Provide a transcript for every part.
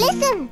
Listen.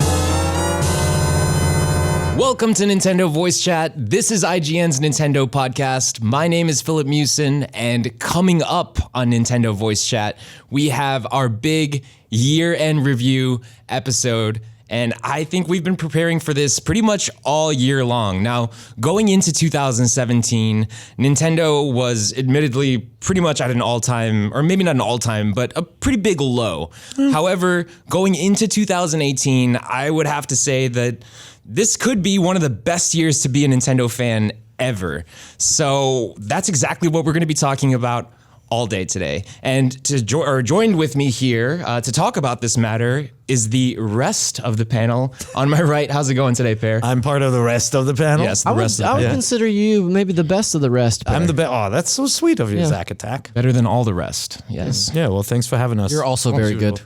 Welcome to Nintendo Voice Chat. This is IGN's Nintendo podcast. My name is Philip Mewson, and coming up on Nintendo Voice Chat, we have our big year-end review episode. And I think we've been preparing for this pretty much all year long. Now, going into 2017, Nintendo was admittedly pretty much at an all-time, or maybe not an all-time, but a pretty big low. However, going into 2018, I would have to say that this could be one of the best years to be a Nintendo fan ever. So that's exactly what we're going to be talking about all day today. And joined with me here to talk about this matter is the rest of the panel. On my right, how's it going today, Per? I'm part of the rest of the panel. Yes, the rest of the I panel. would consider you maybe the best of the rest. I'm the best. Oh, that's so sweet of you, Zach Attack. Better than all the rest, yes. Yeah, well, thanks for having us. You're also very good.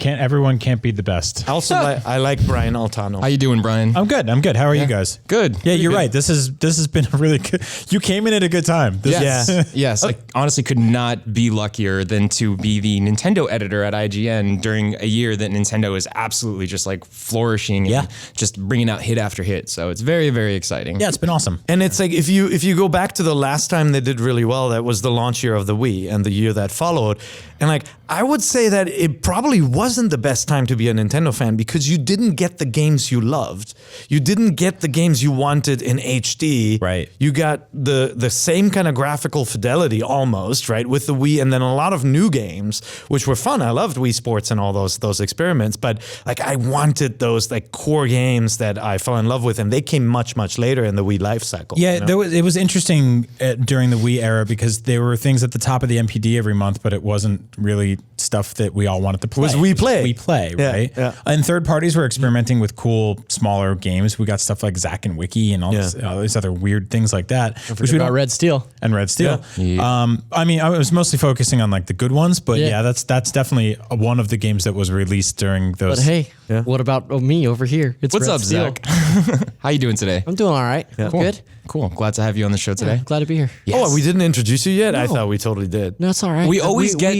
Everyone can't be the best. Also, I like Brian Altano. How you doing, Brian? I'm good. How are you guys? Good. Yeah, you're right. This has been a really good. You came in at a good time. Yes, I honestly could not be luckier than to be the Nintendo editor at IGN during a year that Nintendo is absolutely just like flourishing and just bringing out hit after hit. So it's very, very exciting. Yeah, it's been awesome. And it's like if you go back to the last time they did really well, that was the launch year of the Wii and the year that followed. And like I would say that it probably wasn't the best time to be a Nintendo fan because you didn't get the games you loved. You didn't get the games you wanted in HD. Right. You got the same kind of graphical fidelity almost, right, with the Wii, and then a lot of new games, which were fun. I loved Wii Sports and all those experiments, but like I wanted those like core games that I fell in love with, and they came much, much later in the Wii life cycle. Yeah, you know? it was interesting during the Wii era because there were things at the top of the MPD every month, but it wasn't really stuff that we all wanted to play. It was Wii Play. Wii Play, Yeah, right? yeah. And third parties were experimenting with cool, smaller games. We got stuff like Zack and Wiki and all these other weird things like that. Which we got Red Steel. And Red Steel. Yeah. I mean, I was mostly focusing on like the good ones, but that's definitely one of the games that was released during those. But hey, what about me over here? It's What's Red up, Steel. Zach? How you doing today? I'm doing all right. I'm good. Cool. Glad to have you on the show today. Glad to be here. Yes. Oh, we didn't introduce you yet? I thought we totally did. No, it's all right. We always get-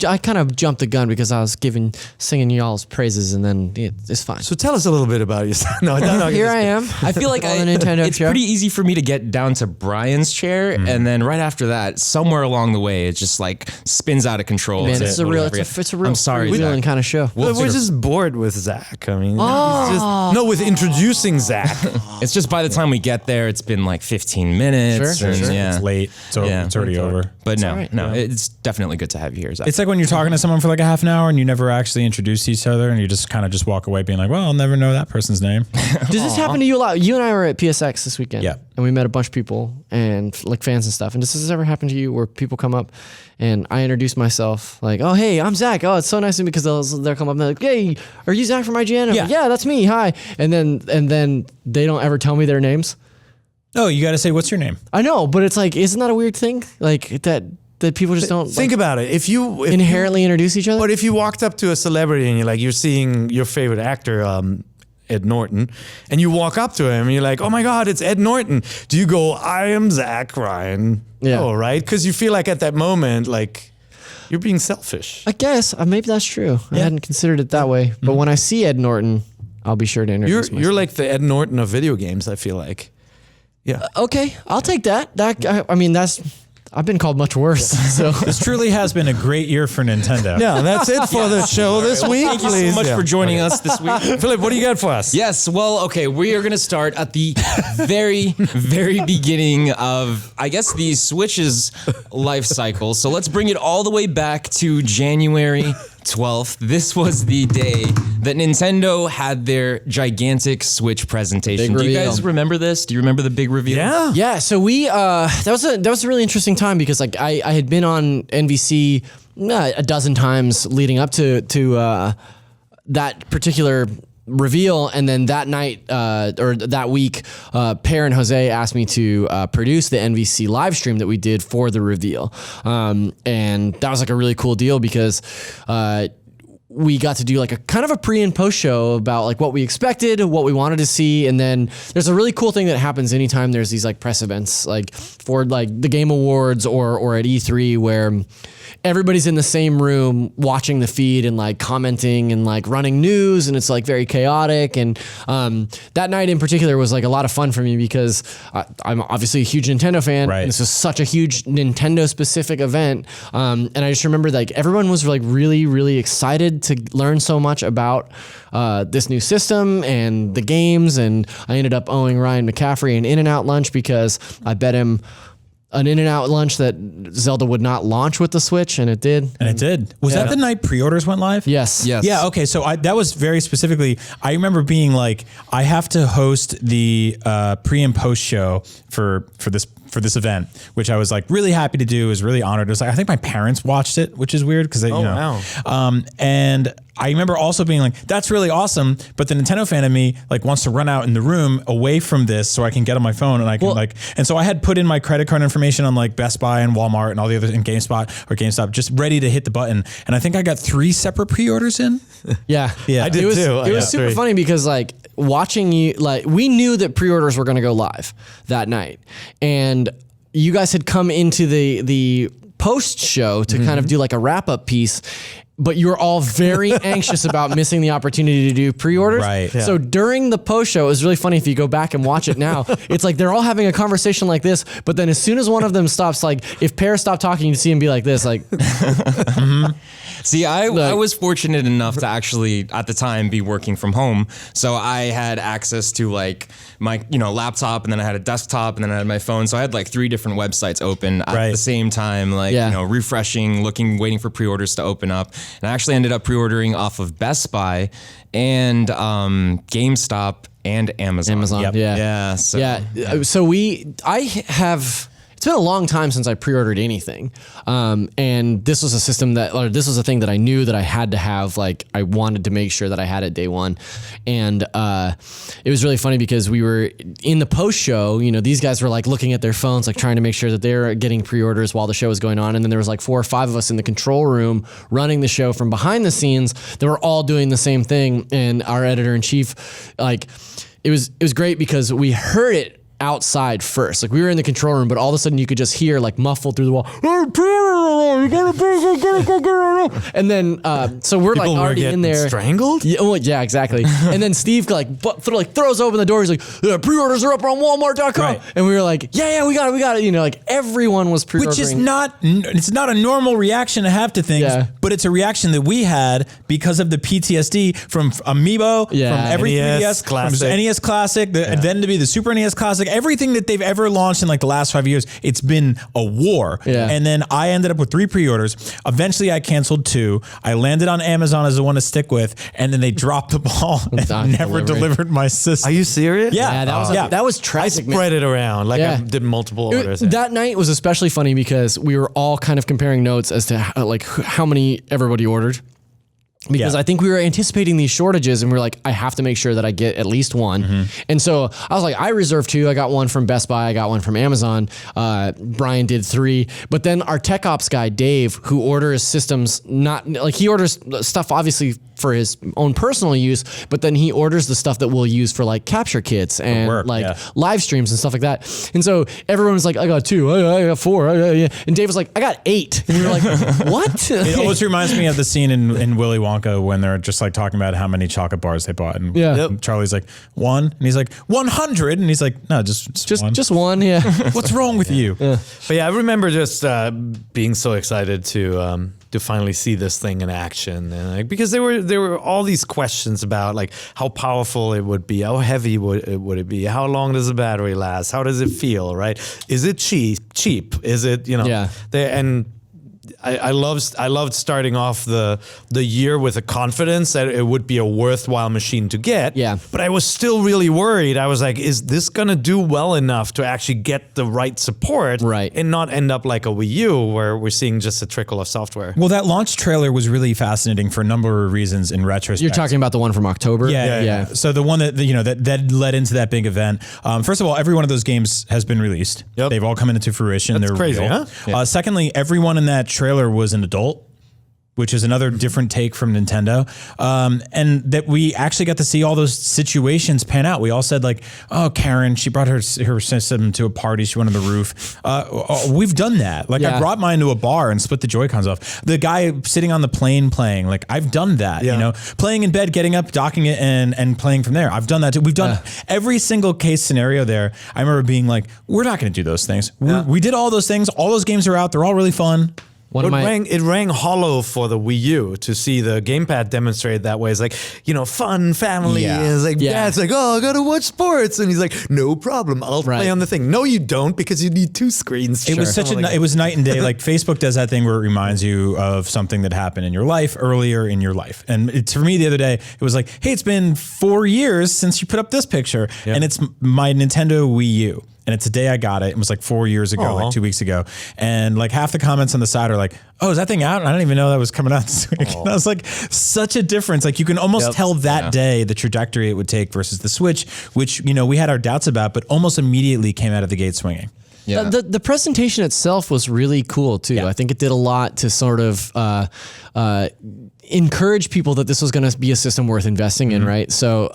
I kind of jumped the gun because I was singing y'all's praises, and then it's fine. So tell us a little bit about yourself. No, Here I am. I feel like on the Nintendo it's show. pretty easy for me to get down to Brian's chair, and then right after that, somewhere along the way, it just like spins out of control. Man, it's a real I'm sorry, freewheeling Zach. kind of show. We're just bored with Zach. I mean, with introducing Zach. It's just by the time we get there, it's been like 15 minutes. Sure, and sure. Yeah. It's late. So it's already over. But no, all right. it's definitely good to have you here, Zach. It's like when you're talking to someone for like a half an hour and you never actually introduce each other and you just kind of just walk away being like, well, I'll never know that person's name. Does this happen to you a lot? You and I were at PSX this weekend. Yeah. And we met a bunch of people and like fans and stuff. And does this ever happen to you where people come up and I introduce myself like, oh, hey, I'm Zach. Oh, it's so nice to meet because they'll come up and they're like, hey, are you Zach from IGN? I'm like, yeah, that's me. Hi. And then they don't ever tell me their names. Oh, you got to say, what's your name? I know, but it's like, isn't that a weird thing? Like that people just don't Think about it. If inherently introduce each other? But if you walked up to a celebrity and you're seeing your favorite actor, Ed Norton, and you walk up to him and you're like, oh my God, it's Ed Norton. Do you go, I am Zach Ryan? Yeah. Oh, right? Because you feel like at that moment, like you're being selfish. I guess maybe that's true. I hadn't considered it that way. But when I see Ed Norton, I'll be sure to introduce myself. You're like the Ed Norton of video games, I feel like. Yeah. Okay, I'll take that. I've been called much worse. So This truly has been a great year for Nintendo. Yeah, that's it for the show this week. Thank you so much for joining us this week. Philip, what do you got for us? Yes, well, okay, we are going to start at the very, very beginning of, I guess, the Switch's life cycle. So let's bring it all the way back to January 12th. This was the day that Nintendo had their gigantic Switch presentation. Big Do you reveal. guys remember this? Do you remember the big reveal? Yeah. yeah, so we that was a really interesting time because like I had been on NVC a dozen times leading up to that particular reveal, and then that night or that week, Per and Jose asked me to produce the NVC live stream that we did for the reveal, and that was like a really cool deal because we got to do like a kind of a pre and post show about like what we expected, what we wanted to see. And then there's a really cool thing that happens anytime there's these like press events, like for like the Game Awards or at E3, where everybody's in the same room watching the feed and like commenting and like running news, and it's like very chaotic. And that night in particular was like a lot of fun for me because I'm obviously a huge Nintendo fan. Right. And this was such a huge Nintendo specific event. And I just remember like everyone was like really, really excited to learn so much about this new system and the games. And I ended up owing Ryan McCaffrey an In-N-Out lunch because I bet him an In-N-Out lunch that Zelda would not launch with the Switch, and it did. And it did. Was that the night pre-orders went live? Yes. Yes. Yeah. Okay. So that was very specifically. I remember being like, I have to host the pre and post show for this event, which I was like really happy to do. Was really honored. It was like I think my parents watched it, which is weird because they, wow. And I remember also being like, that's really awesome. But the Nintendo fan in me like wants to run out in the room away from this so I can get on my phone and I can and so I had put in my credit card information on like Best Buy and Walmart and all the others in GameStop, just ready to hit the button. And I think I got 3 separate pre-orders in. Yeah. I did too. It was super funny because like watching you, like we knew that pre-orders were going to go live that night, and you guys had come into the post show to kind of do like a wrap up piece. But you were all very anxious about missing the opportunity to do pre-orders. Right. Yeah. So during the post show, it was really funny if you go back and watch it now. It's like they're all having a conversation like this, but then as soon as one of them stops, like if Pear stopped talking, you see him be like this, like. See, I was fortunate enough to actually at the time be working from home, so I had access to like my laptop, and then I had a desktop, and then I had my phone. So I had like 3 different websites open at the same time, like refreshing, looking, waiting for pre-orders to open up. And I actually ended up pre-ordering off of Best Buy and GameStop and Amazon. Yep. Yeah. So I have. It's been a long time since I pre-ordered anything, and this was a system this was a thing that I knew that I had to have. Like I wanted to make sure that I had it day one, and it was really funny because we were in the post show. These guys were like looking at their phones, like trying to make sure that they're getting pre-orders while the show was going on, and then there was like 4 or 5 of us in the control room running the show from behind the scenes. They were all doing the same thing, and our editor in chief, like it was great because we heard it outside first. Like we were in the control room, but all of a sudden you could just hear like muffled through the wall. And then so we're People like already in there. Strangled? Yeah, exactly. And then Steve like throws open the door. He's like, pre-orders are up on Walmart.com. Right. And we were like, yeah, we got it. Like everyone was pre-ordering. Which is it's not a normal reaction to have to things, but it's a reaction that we had because of the PTSD from Amiibo, from every NES 3DS, Classic. from NES Classic, and then to be the Super NES Classic. Everything that they've ever launched in like the last 5 years, it's been a war. Yeah. And then I ended up with 3 pre-orders. Eventually I canceled 2. I landed on Amazon as the one to stick with, and then they dropped the ball and never delivered my system. Are you serious? Yeah. That was I tragic. spread it around. Like I did multiple orders. That night was especially funny because we were all kind of comparing notes as to how many everybody ordered. Because I think we were anticipating these shortages, and we were like, I have to make sure that I get at least one. And so I was like, I reserved 2. I got one from Best Buy. I got one from Amazon. Brian did 3. But then our tech ops guy, Dave, who orders systems, he orders stuff obviously for his own personal use, but then he orders the stuff that we'll use for like capture kits and live streams and stuff like that. And so everyone was like, I got 2, I got 4. And Dave was like, I got 8. And we were like, what? It always reminds me of the scene in Willy Wonka when they're just like talking about how many chocolate bars they bought. And Charlie's like, 1. And he's like, 100. And he's like, no, just 1. Just 1, yeah. What's wrong with you? But I remember just being so excited to finally see this thing in action, and because there were all these questions about like how powerful it would be, how heavy would it be, how long does the battery last, how does it feel, right? Is it cheap? Is it and I loved starting off the year with a confidence that it would be a worthwhile machine to get. Yeah. But I was still really worried. I was like, is this gonna do well enough to actually get the right support, right, and not end up like a Wii U where we're seeing just a trickle of software? Well, that launch trailer was really fascinating for a number of reasons in retrospect. You're talking about the one from October? Yeah. So the one that led into that big event. First of all, every one of those games has been released. Yep. They've all come into fruition. That's They're crazy, real. huh? Secondly, everyone in that trailer was an adult. which is another different take from Nintendo. And that we actually got to see all those situations pan out. We all said like, oh, Karen, she brought her system to a party. She went on the roof. We've done that. Like I brought mine to a bar and split the Joy-Cons off. The guy sitting on the plane playing, like I've done that, you know, playing in bed, getting up, docking it and playing from there. I've done that too. We've done every single case scenario there. I remember being like, we're not going to do those things. We did all those things. All those games are out. They're all really fun. It rang hollow for the Wii U to see the gamepad demonstrated that way. It's like, you know, fun, family. And it's like, Dad's like, oh, I got to watch sports. And he's like, no problem. I'll play on the thing. No, you don't, because you need 2 screens. It was it was night and day. Like Facebook does that thing where it reminds you of something that happened in your life earlier in your life. And for me the other day, it was like, hey, it's been 4 years since you put up this picture. And it's my Nintendo Wii U. And it's the day I got it. It was like 4 years ago, like 2 weeks ago. And like half the comments on the side are like, oh, is that thing out? And I didn't even know that was coming out this week. And I was like, such a difference. Like you can almost tell that day the trajectory it would take versus the Switch, which, you know, we had our doubts about, but almost immediately came out of the gate swinging. Yeah. The presentation itself was really cool too. I think it did a lot to sort of encourage people that this was going to be a system worth investing in, right? So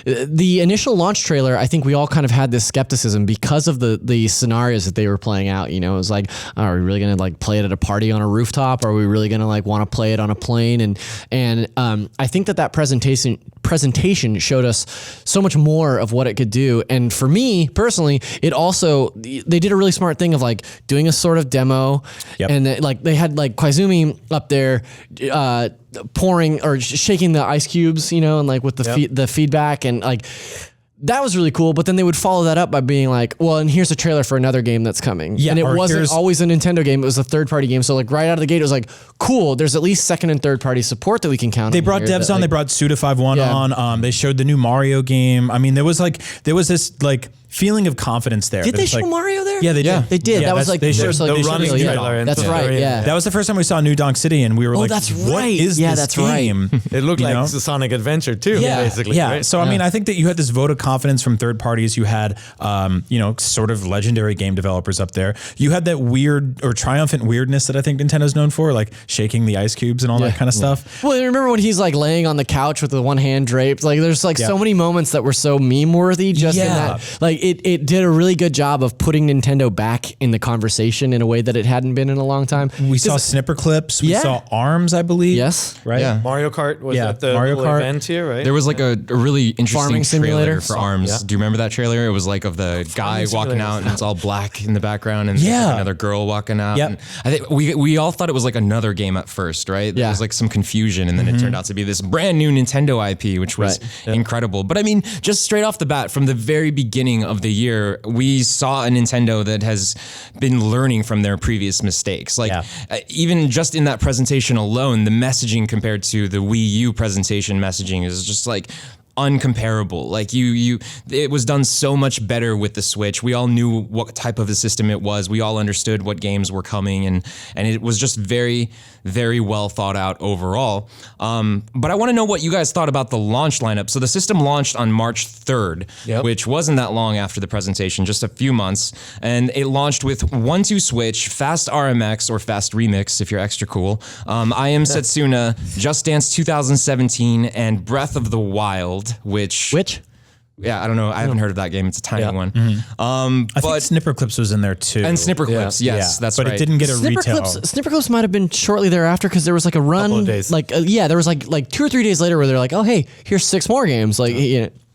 the initial launch trailer, I think we all kind of had this skepticism because of the scenarios that they were playing out. You know, it was like, are we really going to like play it at a party on a rooftop? Are we really going to like want to play it on a plane? And I think that presentation showed us so much more of what it could do. And for me personally, it also, they did a really smart thing of like doing a sort of demo, and they had like Koizumi up there pouring or shaking the ice cubes, you know, and like with the feedback, and like that was really cool. But then they would follow that up by being like, well, and here's a trailer for another game that's coming. Yeah, and it wasn't always a Nintendo game. It was a third-party game. So like right out of the gate, it was like, cool, there's at least second and third-party support that we can count on. They brought devs on. They brought Suda51 on. They showed the new Mario game. I mean, there was this like feeling of confidence there. Did they show Mario there? Yeah, they did. They did. That was like the first the running trailer. That's right. Yeah. That was the first time we saw New Donk City, and we were like, that's what right. is this game? It looked like the Sonic Adventure too, basically. Yeah. Right? So I mean, I think that you had this vote of confidence from third parties. You had, you know, sort of legendary game developers up there. You had that weird or triumphant weirdness that I think Nintendo's known for, like shaking the ice cubes and all that kind of stuff. Well, remember when he's like laying on the couch with the one hand draped? Like there's like so many moments that were so meme worthy just in that. Like it did a really good job of putting Nintendo back in the conversation in a way that it hadn't been in a long time. We saw snipper clips. We saw ARMS, I believe. Yes. Right? Yeah. Mario Kart was at the Mario Kart event here, right? There was like a really interesting Farming simulator trailer for ARMS. Yeah. Do you remember that trailer? It was like of the guy walking out and it's all black in the background, and there's like another girl walking out. Yep. And I think we all thought it was like another game at first, right? There was like some confusion, and then it turned out to be this brand new Nintendo IP, which was incredible. But I mean, just straight off the bat, from the very beginning of the year, we saw a Nintendo that has been learning from their previous mistakes. Like even just in that presentation alone, the messaging compared to the Wii U presentation messaging is just like uncomparable. Like it was done so much better with the Switch. We all knew what type of a system it was. We all understood what games were coming, and it was just very, very well thought out overall. But I want to know what you guys thought about the launch lineup. So the system launched on March 3rd, which wasn't that long after the presentation, just a few months. And it launched with 1-2 Switch, Fast RMX or Fast Remix if you're extra cool, I Am Setsuna, Just Dance 2017, and Breath of the Wild, which? Yeah, I don't know. I haven't heard of that game. It's a tiny one. I think Snipper Clips was in there too. And Snipper Clips, yes, that's but right. it didn't get a retail. Snipper Clips might have been shortly thereafter because there was like a run. Couple of days. Like there was like 2 or 3 days later where they're like, oh hey, here's 6 more games. Like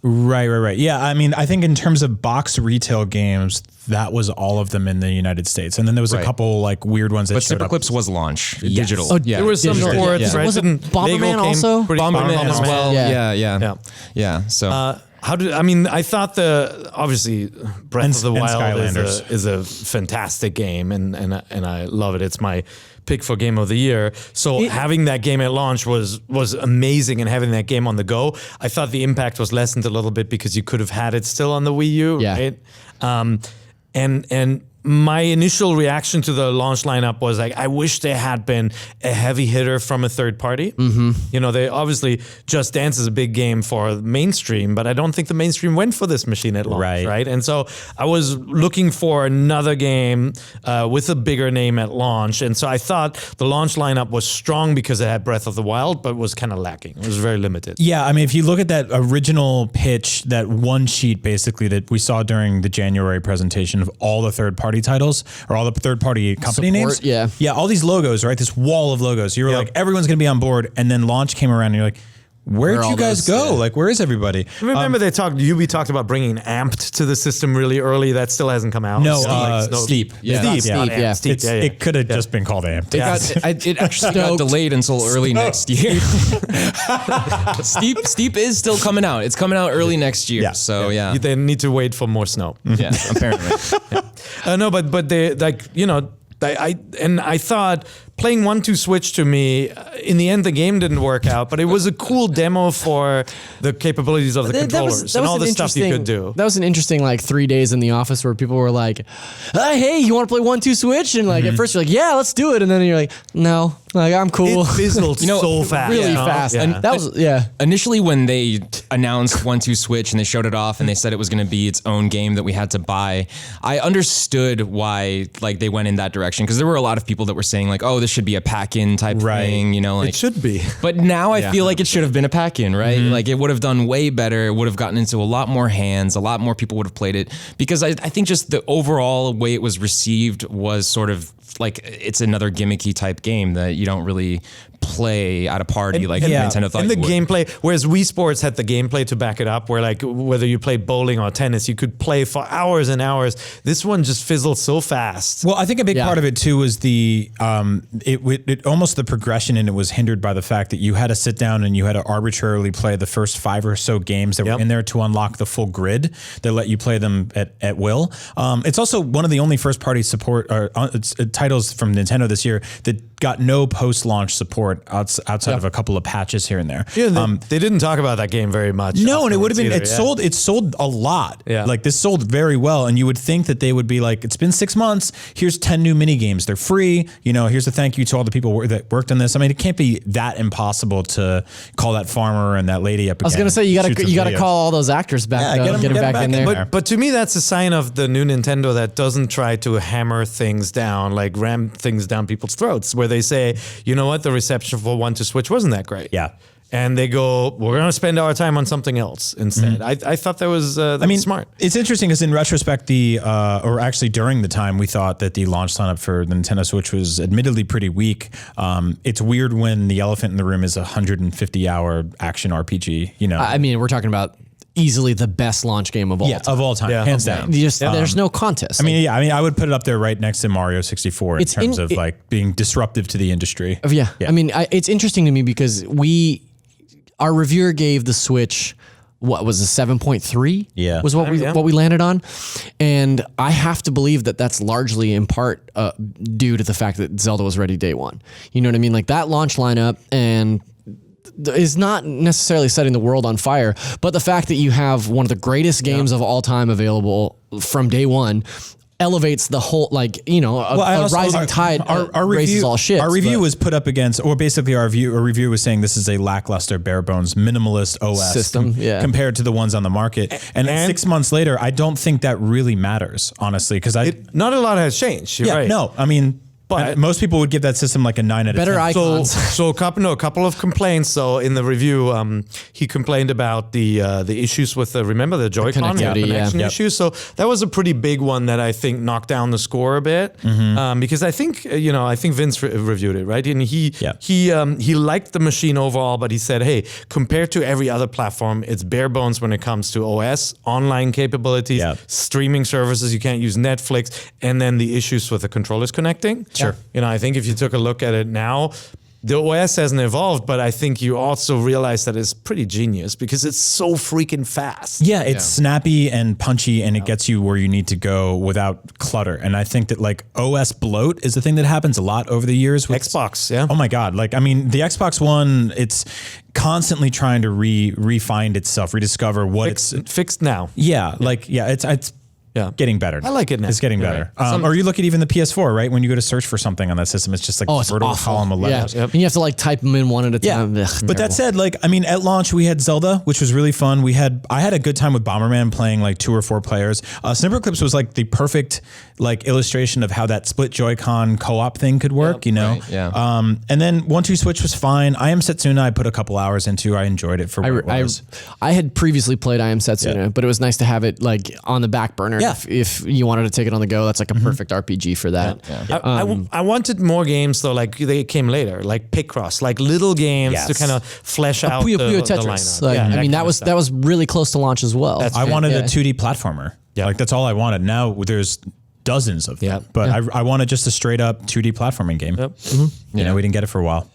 Right. Yeah, I mean, I think in terms of box retail games, that was all of them in the United States, and then there was a couple like weird ones that. But showed Snipper up. Clips was launch digital. Oh, there was some sports, right? Wasn't Bomberman also? Bomberman as well. Yeah. So. I thought obviously Breath of the Wild Skylanders is a fantastic game, and I love it. It's my pick for game of the year. So having that game at launch was amazing, and having that game on the go, I thought the impact was lessened a little bit because you could have had it still on the Wii U, right? And my initial reaction to the launch lineup was like, I wish there had been a heavy hitter from a third party. Mm-hmm. You know, they obviously Just Dance is a big game for mainstream, but I don't think the mainstream went for this machine at launch, right? And so I was looking for another game with a bigger name at launch, and so I thought the launch lineup was strong because it had Breath of the Wild, but was kind of lacking. It was very limited. Yeah, I mean, if you look at that original pitch, that one sheet basically that we saw during the January presentation of all the third-party titles or all the third-party company names. Yeah, all these logos, right? This wall of logos. You were like, everyone's going to be on board, and then launch came around, and you're like, where'd you guys go? Like, where is everybody? Remember Ubi talked about bringing Amped to the system really early. That still hasn't come out. No, Steep. Steep. It could have just been called Amped. It actually got delayed until early next year. Steep is still coming out. It's coming out early next year. So they need to wait for more snow. Yeah, apparently. No, but they I thought playing 1-2 Switch to me, in the end, the game didn't work out, but it was a cool demo for the capabilities of the controllers and all the stuff you could do. That was an interesting, 3 days in the office where people were like, hey, you want to play 1-2 Switch? And at first you're like, yeah, let's do it. And then you're like, no, I'm cool. It fizzled so fast. Really fast. And that was, Initially when they announced 1-2 Switch and they showed it off and they said it was going to be its own game that we had to buy, I understood why they went in that direction, because there were a lot of people that were saying oh, this should be a pack-in type thing, it should be. But now I feel like it should have been a pack-in, right? Mm-hmm. It would have done way better. It would have gotten into a lot more hands. A lot more people would have played it, because I think just the overall way it was received was sort of it's another gimmicky type game that you don't really play at a party Nintendo thought. And the you would. gameplay, whereas Wii Sports had the gameplay to back it up, where whether you played bowling or tennis, you could play for hours and hours. This one just fizzled so fast. Well, I think a big part of it too was the almost the progression, and it was hindered by the fact that you had to sit down and you had to arbitrarily play the first 5 or so games that were in there to unlock the full grid that let you play them at will. It's also one of the only first-party support titles from Nintendo this year that got no post-launch support outside of a couple of patches here and there. Yeah, they didn't talk about that game very much. No, and it would have been it sold a lot. Yeah. This sold very well, and you would think that they would be it's been 6 months. Here's 10 new mini games. They're free. Here's a thank you to all the people that worked on this. I mean, it can't be that impossible to call that farmer and that lady up again. I was gonna say you gotta call all those actors back. Get them back in there. But to me, that's a sign of the new Nintendo that doesn't try to hammer things down, ram things down people's throats, where they say, you know what, the reception for 1-2 Switch wasn't that great. Yeah. And they go, we're going to spend our time on something else instead. Mm-hmm. I thought that was smart. It's interesting because in retrospect, or actually during the time, we thought that the launch lineup for the Nintendo Switch was admittedly pretty weak. It's weird when the elephant in the room is a 150-hour action RPG. I mean, we're talking about easily the best launch game of all time. Of all time, hands down. There's no contest. I would put it up there right next to Mario 64 in terms of being disruptive to the industry. Yeah. I mean, it's interesting to me because our reviewer gave the Switch, what was a 7.3? Yeah. Was what we landed on. And I have to believe that that's largely in part due to the fact that Zelda was ready day one. You know what I mean? That launch lineup and is not necessarily setting the world on fire, but the fact that you have one of the greatest games of all time available from day one elevates the whole, a rising tide raises all ships. Our review was put up against, or basically our review was saying this is a lackluster, bare bones, minimalist OS system compared to the ones on the market. And 6 months later, I don't think that really matters, honestly, because not a lot has changed. You're right. No, I mean, but most people would give that system a 9 out of 10. Better icons. So a couple of complaints. So in the review, he complained about the issues with the Joy-Con connection issues. So that was a pretty big one that I think knocked down the score a bit. Mm-hmm. Because I think Vince reviewed it, right, and he liked the machine overall, but he said, hey, compared to every other platform, it's bare bones when it comes to OS, online capabilities, streaming services. You can't use Netflix, and then the issues with the controllers connecting. Sure. I think if you took a look at it now, the OS hasn't evolved, but I think you also realize that it's pretty genius because it's so freaking fast. Yeah, it's snappy and punchy, and it gets you where you need to go without clutter. And I think that OS bloat is the thing that happens a lot over the years with Xbox. Yeah. Oh my God. The Xbox One, it's constantly trying to refine itself, rediscover what it's fixed now. Yeah. It's getting better. I like it now. It's getting better. Or you look at even the PS4, right? When you go to search for something on that system, it's just like it's vertical awful. column of letters. And you have to like type them in one at a time. Ugh, But that said, like, I mean, at launch we had Zelda, which was really fun. I had a good time with Bomberman playing like 2 or 4 players. Snipper Clips was like the perfect like illustration of how that split Joy-Con co-op thing could work, you know? Right, yeah. And then 1-2 Switch was fine. I Am Setsuna I put a couple hours into. I enjoyed it for what it was. I had previously played I Am Setsuna, but it was nice to have it like on the back burner. Yeah. If you wanted to take it on the go, that's like a perfect RPG for that. I wanted more games though, like they came later, like Picross, like little games to kind of flesh out Puyo Puyo the Tetris. lineup. Like, I mean, that that was really close to launch as well. I wanted a 2D platformer. Yeah. Like that's all I wanted. Now there's dozens of them. But I wanted just a straight up 2D platforming game. You know, we didn't get it for a while.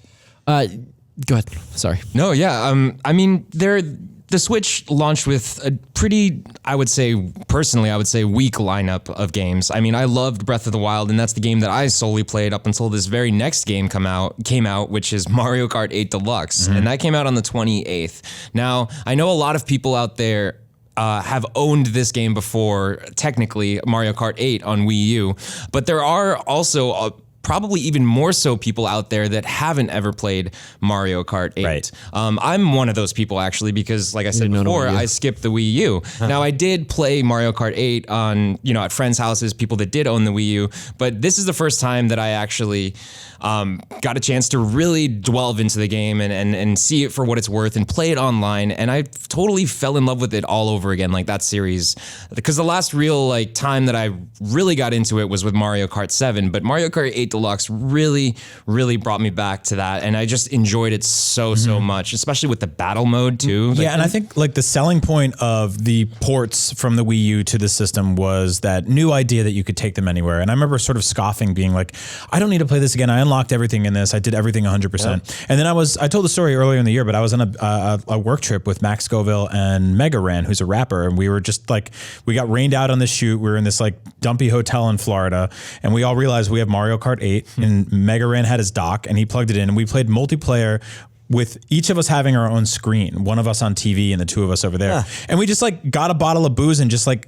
Go ahead. Sorry. No, yeah. I mean, the Switch launched with a pretty, I would say, weak lineup of games. I mean, I loved Breath of the Wild, and that's the game that I solely played up until this very next game came out, which is Mario Kart 8 Deluxe, and that came out on the 28th. Now, I know a lot of people out there have owned this game before, technically, Mario Kart 8 on Wii U, but there are also probably even more so people out there that haven't ever played Mario Kart 8. Right. I'm one of those people actually because, like I said before, I skipped the Wii U. Now I did play Mario Kart 8 on, at friends' houses, people that did own the Wii U, but this is the first time that I actually got a chance to really delve into the game and see it for what it's worth and play it online, and I totally fell in love with it all over again, like that series. Because the last real time that I really got into it was with Mario Kart 7, but Mario Kart 8 Deluxe really, really brought me back to that, and I just enjoyed it so much, especially with the battle mode too. Yeah, and I think like the selling point of the ports from the Wii U to the system was that new idea that you could take them anywhere. And I remember sort of scoffing, being like, I don't need to play this again. I unlocked everything in this. I did everything 100%. And then I told the story earlier in the year, but I was on a work trip with Max Scoville and Mega Ran, who's a rapper, and we were just like, we got rained out on this shoot. We were in this like dumpy hotel in Florida, and we all realized we have Mario Kart 8, and Mega Ran had his dock, and he plugged it in, and we played multiplayer with each of us having our own screen, one of us on TV and the two of us over there. And we just like got a bottle of booze and just like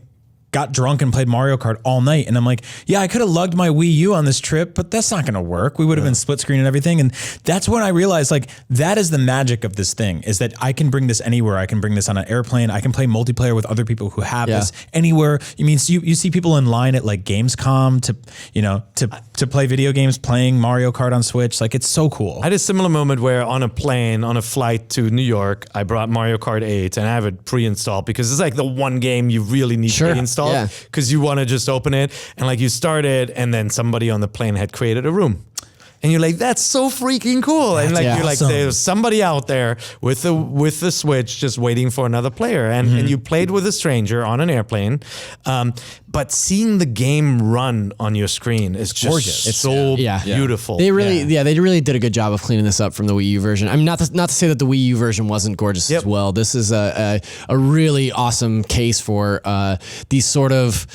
got drunk and played Mario Kart all night. And I'm like, yeah, I could have lugged my Wii U on this trip, but that's not going to work. We would have been split screen and everything. And that's when I realized like that is the magic of this thing, is that I can bring this anywhere. I can bring this on an airplane. I can play multiplayer with other people who have this anywhere. I mean, so you see people in line at like Gamescom to play video games playing Mario Kart on Switch. Like it's so cool. I had a similar moment where on a plane, on a flight to New York, I brought Mario Kart 8 and I have it pre-installed because it's like the one game you really need to install. Because you want to just open it and like you start it, and then somebody on the plane had created a room. And you're like, that's so freaking cool. And like you're like, there's somebody out there with the Switch just waiting for another player. And you played with a stranger on an airplane. But seeing the game run on your screen is just gorgeous. It's so beautiful. They really did a good job of cleaning this up from the Wii U version. I mean, not to say that the Wii U version wasn't gorgeous as well. This is a really awesome case for these sort of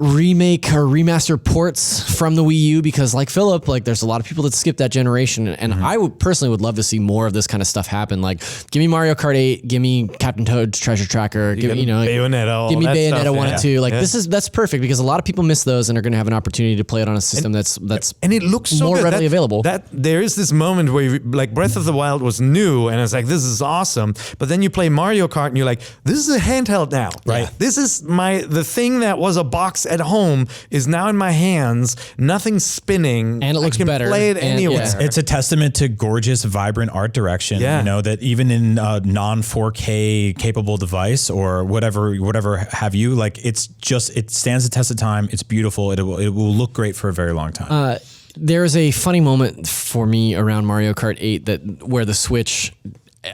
remake or remaster ports from the Wii U, because like Philip, like there's a lot of people that skipped that generation, and I would personally would love to see more of this kind of stuff happen. Like, give me Mario Kart 8, give me Captain Toad's Treasure Tracker, give me Bayonetta, give me Bayonetta 1 and 2. Like that's perfect, because a lot of people miss those and are going to have an opportunity to play it on a system that's and it looks so more good. readily available. That there is this moment where like Breath of the Wild was new, and it's like, this is awesome. But then you play Mario Kart and you're like, this is a handheld now, right? This is the thing that was a box at home is now in my hands. Nothing's spinning, and it looks better. Play it anywhere. It's a testament to gorgeous, vibrant art direction. You know, that even in a non 4K capable device or whatever have you, like it stands the test of time. It's beautiful. It will look great for a very long time. There's a funny moment for me around Mario Kart 8 where the Switch,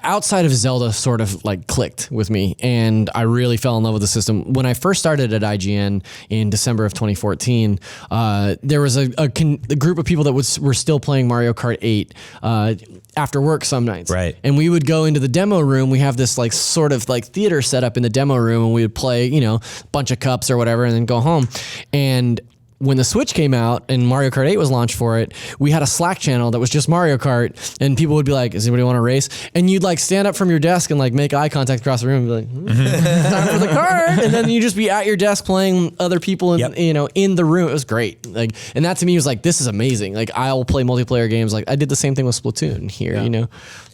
outside of Zelda, sort of like clicked with me, and I really fell in love with the system. When I first started at IGN in December of 2014, there was a group of people that were still playing Mario Kart 8 after work some nights. Right. And we would go into the demo room. We have this like sort of like theater set up in the demo room, and we would play, a bunch of cups or whatever, and then go home. And when the Switch came out and Mario Kart 8 was launched for it, we had a Slack channel that was just Mario Kart, and people would be like, "Does anybody want to race?" And you'd like stand up from your desk and like make eye contact across the room and be like, "Time for the cart," and then you just be at your desk playing other people in, in the room. It was great. Like, and that to me was like, this is amazing. Like, I'll play multiplayer games. Like, I did the same thing with Splatoon here.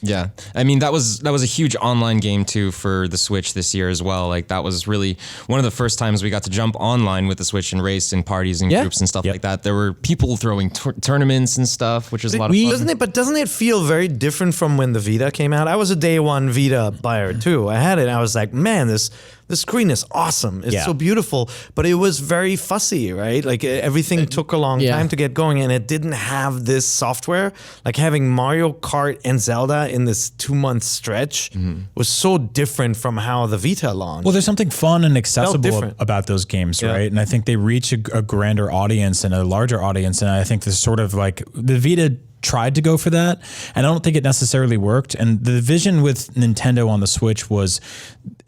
Yeah, I mean that was a huge online game too for the Switch this year as well. Like that was really one of the first times we got to jump online with the Switch and race in parties and groups and stuff like that. There were people throwing tournaments and stuff, which was a lot of fun. Doesn't it feel very different from when the Vita came out? I was a day one Vita buyer too. I had it and I was like, man, this screen is awesome. It's so beautiful, but it was very fussy, right? Like everything took a long time to get going, and it didn't have this software. Like having Mario Kart and Zelda in this 2-month stretch was so different from how the Vita launched. Well, there's something fun and accessible about those games, right? And I think they reach a grander audience and a larger audience, and I think this sort of like the Vita tried to go for that, and I don't think it necessarily worked. And the vision with Nintendo on the Switch was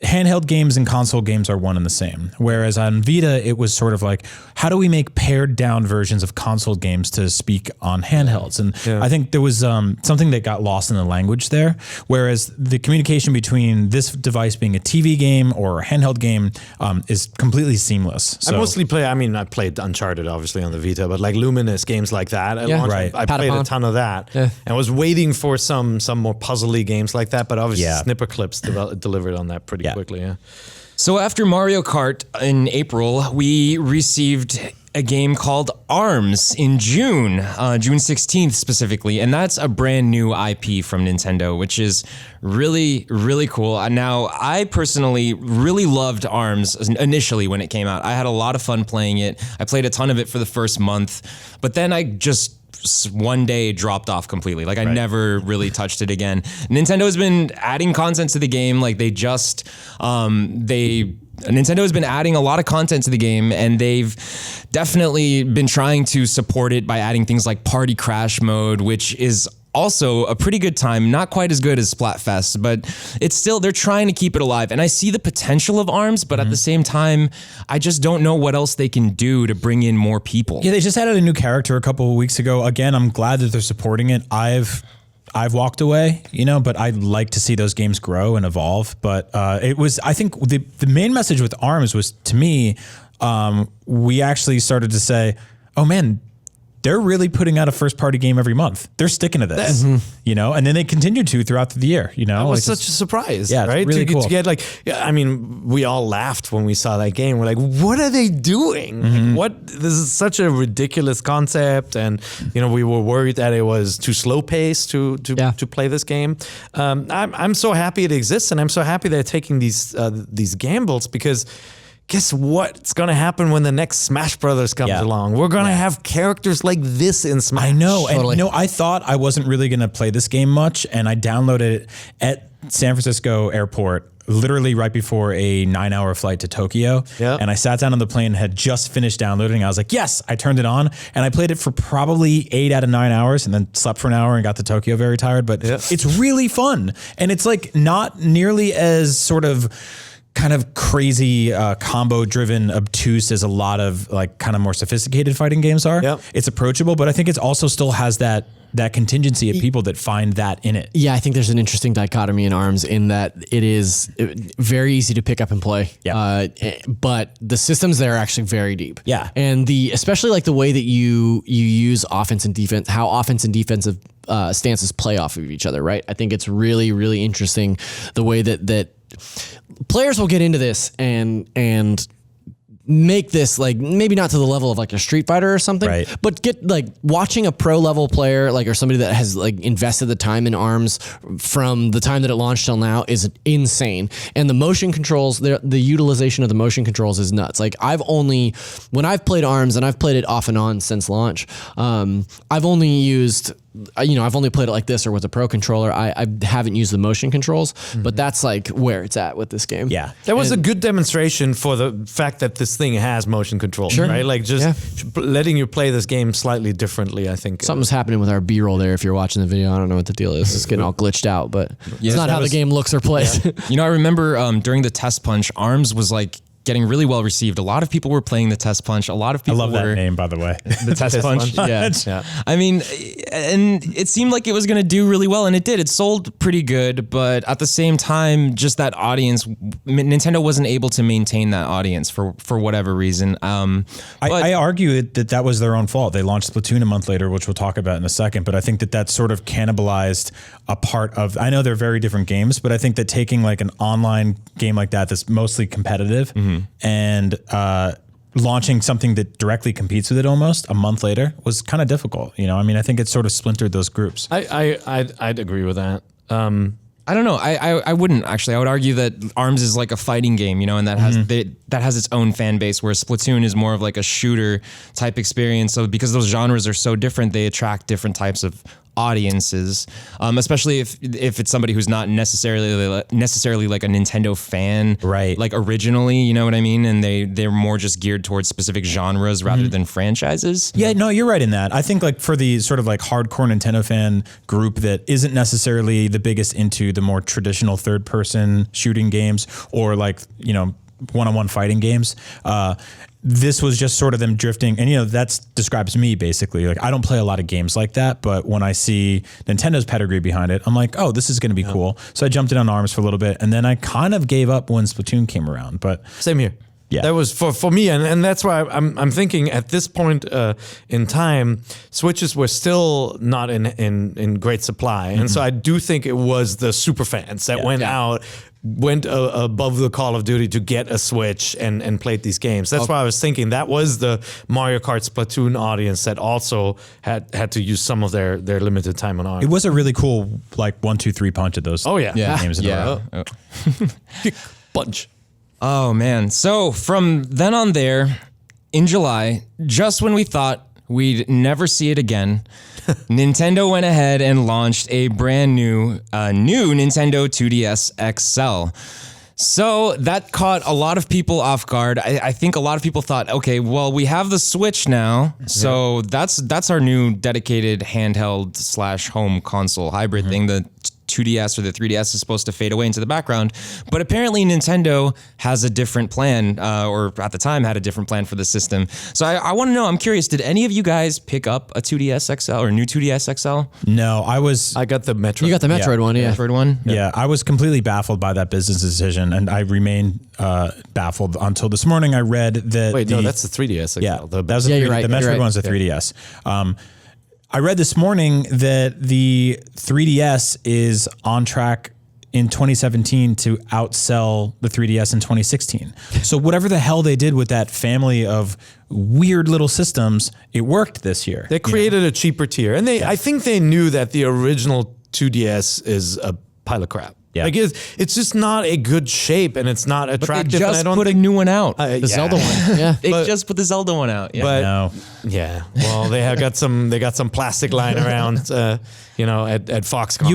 handheld games and console games are one and the same. Whereas on Vita, it was sort of like, how do we make pared down versions of console games to speak on handhelds? And I think there was something that got lost in the language there. Whereas the communication between this device being a TV game or a handheld game is completely seamless. So, I played Uncharted obviously on the Vita, but like Luminous games like that. I played a ton of that. And I was waiting for some more puzzly games like that, but obviously Snipper Clips delivered on that pretty quickly. So after Mario Kart in April, we received a game called ARMS in June 16th specifically, and that's a brand new IP from Nintendo, which is really, really cool. Now, I personally really loved ARMS initially when it came out. I had a lot of fun playing it. I played a ton of it for the first month, but then I just one day dropped off completely. Like I never really touched it again. Nintendo has been adding content to the game. Like they just, Nintendo has been adding a lot of content to the game, and they've definitely been trying to support it by adding things like Party Crash mode, which is also a pretty good time, not quite as good as Splatfest, but it's still, they're trying to keep it alive. And I see the potential of ARMS, but at the same time, I just don't know what else they can do to bring in more people. Yeah, they just added a new character a couple of weeks ago. Again, I'm glad that they're supporting it. I've walked away, but I'd like to see those games grow and evolve. But I think the main message with ARMS was, to me, we actually started to say, oh man, they're really putting out a first-party game every month. They're sticking to this, and then they continued to throughout the year. That was such a surprise, right? Really cool. To get we all laughed when we saw that game. We're like, what are they doing? Like, this is such a ridiculous concept, and we were worried that it was too slow-paced to play this game. I'm so happy it exists, and I'm so happy they're taking these gambles, because guess what's going to happen when the next Smash Brothers comes along? We're going to have characters like this in Smash. I know. Totally. And I thought I wasn't really going to play this game much, and I downloaded it at San Francisco airport literally right before a 9-hour flight to Tokyo. Yep. And I sat down on the plane and had just finished downloading. I was like, yes, I turned it on, and I played it for probably 8 out of 9 hours, and then slept for an hour and got to Tokyo very tired. But it's really fun. And it's like not nearly as sort of kind of crazy combo driven obtuse as a lot of like kind of more sophisticated fighting games are. It's approachable, but I think it also still has that contingency of people that find that in it. Yeah, I think there's an interesting dichotomy in ARMS in that it is very easy to pick up and play. But the systems there are actually very deep. And especially like the way that you use offense and defense, how offense and defensive stances play off of each other, right? I think it's really, really interesting the way that players will get into this and make this like maybe not to the level of like a Street Fighter or something, but get like watching a pro level player like or somebody that has like invested the time in ARMS from the time that it launched till now is insane. And the motion controls, the utilization of the motion controls is nuts. Like when I've played ARMS, and I've played it off and on since launch, I've only played it like this or with a pro controller. I haven't used the motion controls, but that's like where it's at with this game. That was a good demonstration for the fact that this thing has motion controls, right? Like just letting you play this game slightly differently, I think. Something's happening with our B-roll there if you're watching the video. I don't know what the deal is. It's getting all glitched out, but it's not how the game looks or plays. I remember during the test punch, ARMS was like getting really well received. A lot of people were playing the Test Punch. A lot of people I love that name, by the way. The Test Punch. Yeah. I mean, and it seemed like it was going to do really well, and it did. It sold pretty good, but at the same time, just that audience, Nintendo wasn't able to maintain that audience for whatever reason. I argue that was their own fault. They launched Splatoon a month later, which we'll talk about in a second, but I think that sort of cannibalized a part of, I know they're very different games, but I think that taking like an online game like that's mostly competitive and launching something that directly competes with it almost a month later was kind of difficult. You know, I mean, I think it sort of splintered those groups. I'd agree with that. I don't know. I wouldn't actually. I would argue that ARMS is like a fighting game, you know, and that has its own fan base, whereas Splatoon is more of like a shooter type experience. So because those genres are so different, they attract different types of audiences, especially if it's somebody who's not necessarily like a Nintendo fan, right? Like originally, you know what I mean? And they're more just geared towards specific genres rather than franchises. Yeah, no, you're right in that. I think like for the sort of like hardcore Nintendo fan group that isn't necessarily the biggest into the more traditional third person shooting games or like, you know, one-on-one fighting games, this was just sort of them drifting. And, you know, that describes me basically. Like, I don't play a lot of games like that, but when I see Nintendo's pedigree behind it, I'm like, oh, this is going to be cool. So I jumped in on ARMS for a little bit, and then I kind of gave up when Splatoon came around. But same here. Yeah. That was for me, and that's why I'm thinking at this point in time, Switches were still not in great supply, and so I do think it was the super fans that went above the Call of Duty to get a Switch and played these games. That's why I was thinking that was the Mario Kart Splatoon audience that also had to use some of their limited time on ARMS. it was a really cool like 1, 2, 3 punch of those. Games in a row. Bunch. Oh man. So from then on there, in July, just when we thought we'd never see it again, Nintendo went ahead and launched a brand new Nintendo 2DS XL. So that caught a lot of people off guard. I think a lot of people thought, okay, well, we have the Switch now, so that's our new dedicated handheld / home console hybrid thing. The 2DS or the 3DS is supposed to fade away into the background, but apparently Nintendo has a different plan, or at the time had a different plan for the system. So I want to know, I'm curious, did any of you guys pick up a 2DS XL or new 2DS XL? No, I got the Metroid. You got the Metroid one, yeah. Metroid one? Yeah, I was completely baffled by that business decision, and I remain baffled until this morning. I read that. Wait, no, that's the 3DS XL. Yeah, The you're right. The Metroid You're right. one's the 3DS. I read this morning that the 3DS is on track in 2017 to outsell the 3DS in 2016. So whatever the hell they did with that family of weird little systems, it worked this year. They created a cheaper tier, and I think they knew that the original 2DS is a pile of crap. Yeah. Like it's just not a good shape, and it's not attractive. They just put a new one out. The Zelda one. Yeah. They just put the Zelda one out. Yeah. But No. yeah, well, they have got some. They got some plastic lying around, at Foxconn.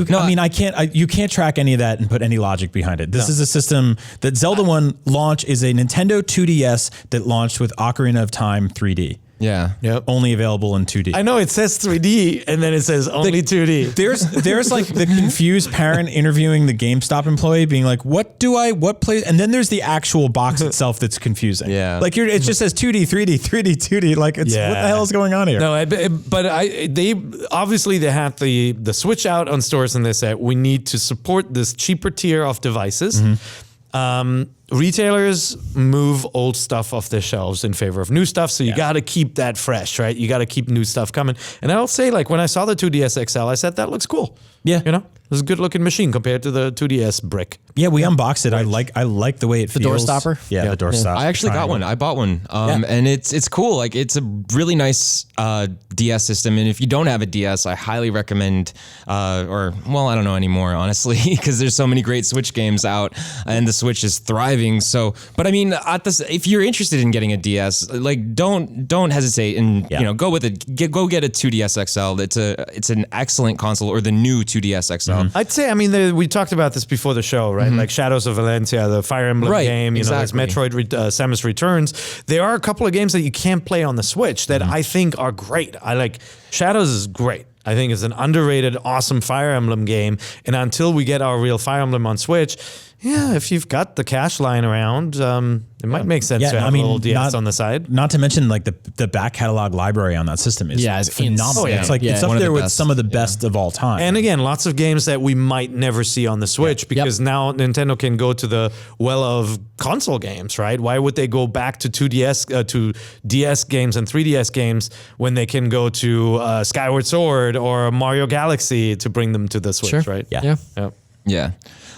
You can't track any of that and put any logic behind it. This is a system that Zelda 1 launch is a Nintendo 2DS that launched with Ocarina of Time 3D. Yeah. Yep. Only available in 2D. I know it says 3D, and then it says only 2D. There's like the confused parent interviewing the GameStop employee being like, what play? And then there's the actual box itself that's confusing. Yeah. Like it just says 2D, 3D, 3D, 2D. Like what the hell is going on here? No, they obviously they had the Switch out on stores, and they said we need to support this cheaper tier of devices. Retailers move old stuff off their shelves in favor of new stuff, so you got to keep that fresh, right? You got to keep new stuff coming. And I'll say, like, when I saw the 2DS XL, I said that looks cool. Yeah, you know, it's a good looking machine compared to the 2DS brick. Yeah, we unboxed it. I like the way it feels. door stopper? Yeah, the door stopper. I actually got one. I bought one, and it's cool. Like it's a really nice DS system. And if you don't have a DS, I highly recommend. I don't know anymore, honestly, because there's so many great Switch games out, and the Switch is thriving. So, but I mean, if you're interested in getting a DS, like don't hesitate and go with it. Go get a 2DS XL. It's an excellent console, or the new 2DS XL. I'd say, I mean, we talked about this before the show, right? Like Shadows of Valencia, the Fire Emblem game, there's Metroid, Samus Returns. There are a couple of games that you can't play on the Switch that I think are great. I like Shadows is great. I think it's an underrated, awesome Fire Emblem game. And until we get our real Fire Emblem on Switch, Yeah, if you've got the cash lying around, it might make sense to have a little DS on the side. Not to mention like the back catalog library on that system is it's phenomenal. insane. It's like it's up there with some of the best of all time. And again, lots of games that we might never see on the Switch because now Nintendo can go to the well of console games, right? Why would they go back to 2DS, to DS games and 3DS games when they can go to Skyward Sword or Mario Galaxy to bring them to the Switch, right? Yeah.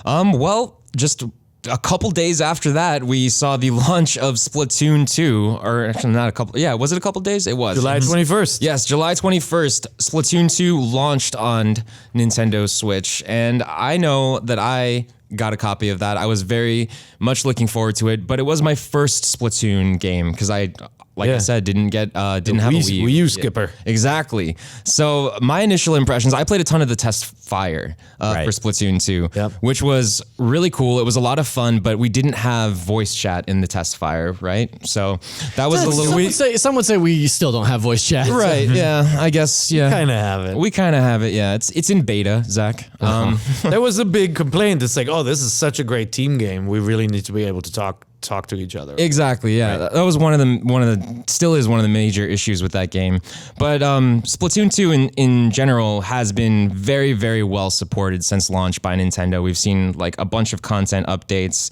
Well, just a couple days after that, we saw the launch of Splatoon 2, or actually not a couple. Yeah, was it a couple days? It was. July 21st. Yes, July 21st, Splatoon 2 launched on Nintendo Switch. And I know that I got a copy of that. I was very much looking forward to it, but it was my first Splatoon game because I said, didn't have a Wii. Wii U skipper. Exactly. So my initial impressions, I played a ton of the test fire for Splatoon 2, which was really cool. It was a lot of fun, but we didn't have voice chat in the test fire, right? So that was a little... Some would say we still don't have voice chat. Right, yeah. I guess, yeah. Kind of have it. We kind of have it, yeah. It's in beta, Zach. There was a big complaint. It's like, oh, this is such a great team game. We really need to be able to talk to each other. Exactly, yeah. That was still is one of the major issues with that game. But Splatoon 2 in general has been very, very well supported since launch by Nintendo. We've seen like a bunch of content updates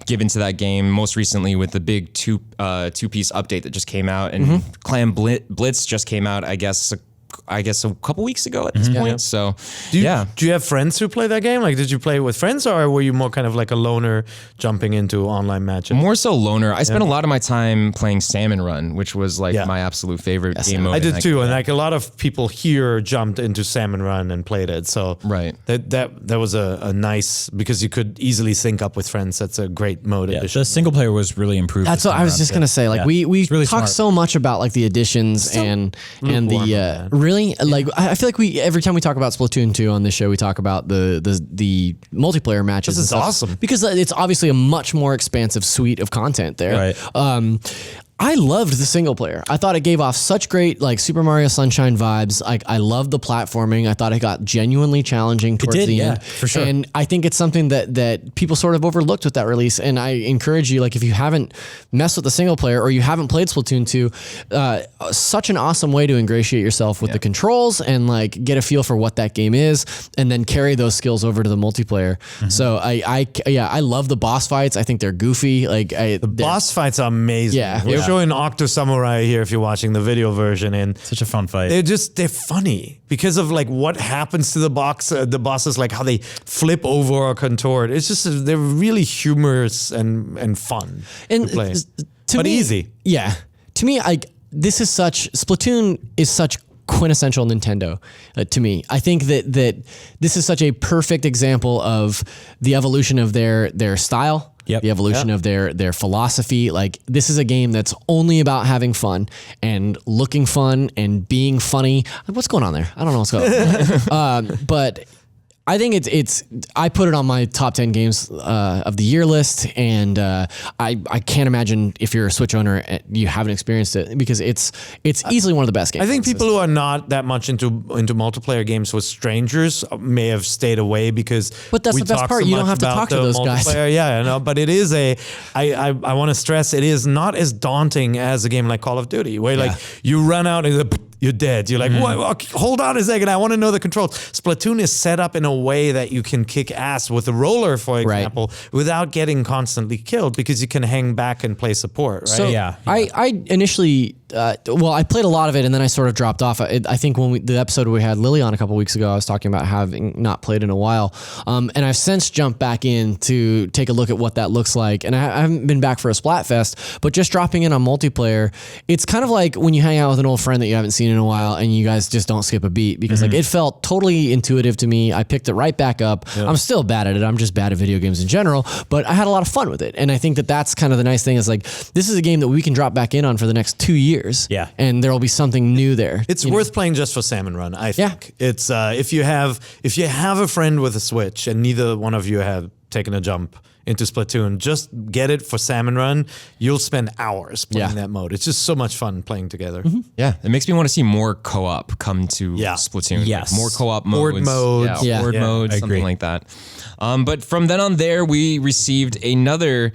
given to that game, most recently with the big two-piece update that just came out, and Clan Blitz just came out, I guess a couple weeks ago at this point. So, do you have friends who play that game? Like, did you play it with friends, or were you more kind of like a loner jumping into online matches? More so loner. I spent a lot of my time playing Salmon Run, which was like my absolute favorite game mode. I did too, and like a lot of people here jumped into Salmon Run and played it. So that was a nice, because you could easily sync up with friends. That's a great mode addition. The single player was really improved. That's what I was just gonna say. Like we really talk so much about like the additions and the really, like I feel like every time we talk about Splatoon 2 on this show, we talk about the multiplayer matches. This is awesome because it's obviously a much more expansive suite of content there. Right. I loved the single player. I thought it gave off such great like Super Mario Sunshine vibes. I loved the platforming. I thought it got genuinely challenging towards the end. For sure. And I think it's something that people sort of overlooked with that release. And I encourage you, like if you haven't messed with the single player or you haven't played Splatoon 2, such an awesome way to ingratiate yourself with the controls and like get a feel for what that game is, and then carry those skills over to the multiplayer. So I love the boss fights. I think they're goofy. Like the boss fights are amazing. Yeah. Showing Octo Samurai here if you're watching the video version, and such a fun fight. They're funny because of like what happens to the bosses, like how they flip over or contort. It's just they're really humorous and fun to play, but easy. Yeah, to me, Splatoon is such quintessential Nintendo to me. I think that this is such a perfect example of the evolution of their style. The evolution of their philosophy. Like this is a game that's only about having fun and looking fun and being funny. What's going on there? I don't know what's going on. But I think I put it on my top 10 games of the year list, and I can't imagine if you're a Switch owner you haven't experienced it, because it's easily one of the best games. I think people who are not that much into multiplayer games with strangers may have stayed away because. But that's the best part. You don't have to talk to those guys. Yeah, I know. But it is I want to stress, it is not as daunting as a game like Call of Duty, where like you run out and you're dead. You're like, what? Hold on a second. I want to know the controls. Splatoon is set up in a way that you can kick ass with a roller, for example, without getting constantly killed, because you can hang back and play support, right? So I initially, I played a lot of it and then I sort of dropped off. I think when the episode we had Lily on a couple weeks ago, I was talking about having not played in a while. And I've since jumped back in to take a look at what that looks like. And I haven't been back for a Splatfest, but just dropping in on multiplayer, it's kind of like when you hang out with an old friend that you haven't seen in a while and you guys just don't skip a beat, because like it felt totally intuitive to me. I picked it right back up. I'm still bad at it. I'm just bad at video games in general, but I had a lot of fun with it. And I think that's kind of the nice thing, is like, this is a game that we can drop back in on for the next 2 years. Yeah. And there'll be something new there. It's worth playing just for Salmon Run, I think. It's if you have a friend with a Switch and neither one of you have taken a jump into Splatoon. Just get it for Salmon Run. You'll spend hours playing that mode. It's just so much fun playing together. Yeah, it makes me want to see more co-op come to Splatoon. Yes. Like more co-op Board modes. Board modes, I something agree. like that. But from then on there, we received another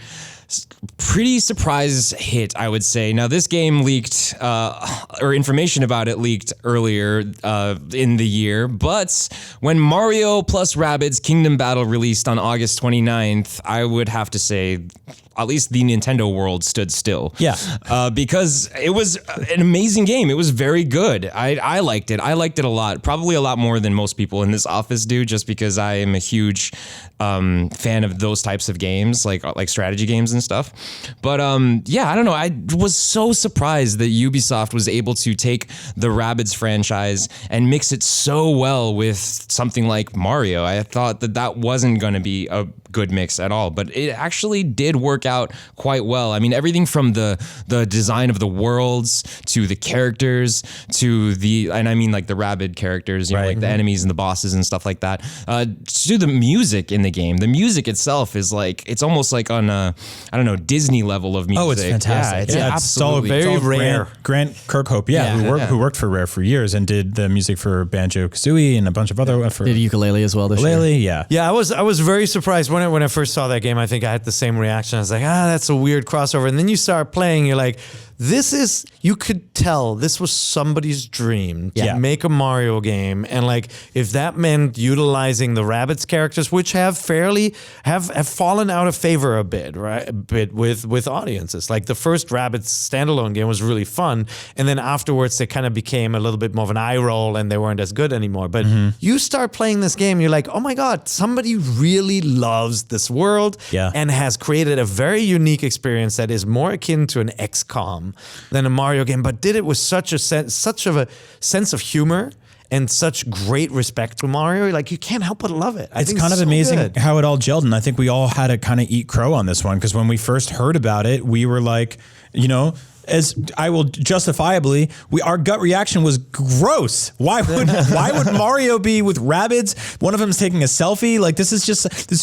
pretty surprise hit, I would say. Now, this game leaked, or information about it leaked earlier in the year, but when Mario plus Rabbids Kingdom Battle released on August 29th, I would have to say, at least the Nintendo world stood still. Yeah. Because it was an amazing game. It was very good. I liked it. I liked it a lot. Probably a lot more than most people in this office do, just because I am a huge fan of those types of games, like strategy games and stuff. But yeah, I don't know. I was so surprised that Ubisoft was able to take the Rabbids franchise and mix it so well with something like Mario. I thought that wasn't going to be a good mix at all, but it actually did work out quite well. I mean, everything from the design of the worlds to the characters to and I mean like the Rabbid characters, you know, like the enemies and the bosses and stuff like that, to the music in the game. The music itself is like, it's almost like on a, I don't know, Disney level of music. Oh, it's fantastic. Yeah, it's absolutely very rare. Grant Kirkhope, who worked for Rare for years and did the music for Banjo-Kazooie and a bunch of other for Did ukulele as well this year. ukulele. Yeah. Yeah, I was very surprised when I first saw that game. I think I had the same reaction. I was like, that's a weird crossover. And then you start playing, you're like, you could tell this was somebody's dream to make a Mario game. And like, if that meant utilizing the Rabbids characters, which have fallen out of favor a bit, right? A bit with audiences. Like the first Rabbids standalone game was really fun. And then afterwards they kind of became a little bit more of an eye roll and they weren't as good anymore. But you start playing this game, you're like, oh my God, somebody really loves this world and has created a very unique experience that is more akin to an XCOM than a Mario game, but did it with such of a sense of humor and such great respect to Mario. Like, you can't help but love it. It's kind of amazing how it all gelled, and I think we all had to kind of eat crow on this one, because when we first heard about it, we were like, you know, as I will justifiably, our gut reaction was gross. Why would Mario be with Rabbids? One of them's taking a selfie. Like, this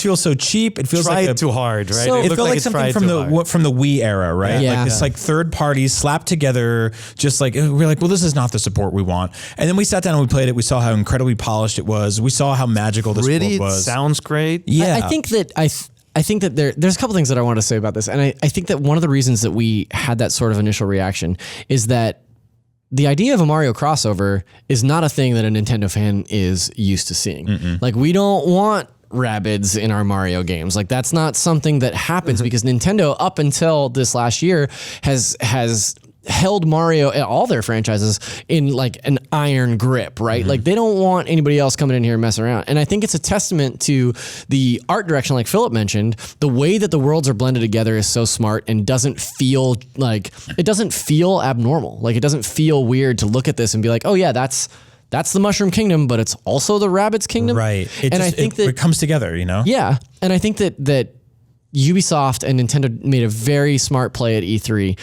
feels so cheap. It feels like too hard, right? So it felt like something from the Wii era, right? Yeah. Like this like third party slapped together, just like we're like, well, this is not the support we want. And then we sat down and we played it. We saw how incredibly polished it was. We saw how magical this world was. Sounds great. Yeah. I think that there's a couple things that I want to say about this. And I think that one of the reasons that we had that sort of initial reaction is that the idea of a Mario crossover is not a thing that a Nintendo fan is used to seeing. Like, we don't want Rabbids in our Mario games. Like, that's not something that happens because Nintendo, up until this last year, has held Mario and all their franchises in like an iron grip, right? Like, they don't want anybody else coming in here and messing around. And I think it's a testament to the art direction, like Philip mentioned. The way that the worlds are blended together is so smart and doesn't feel abnormal. Like, it doesn't feel weird to look at this and be like, oh yeah, that's the Mushroom Kingdom, but it's also the Rabbids Kingdom. Right. I think it comes together, you know? Yeah. And I think that Ubisoft and Nintendo made a very smart play at E3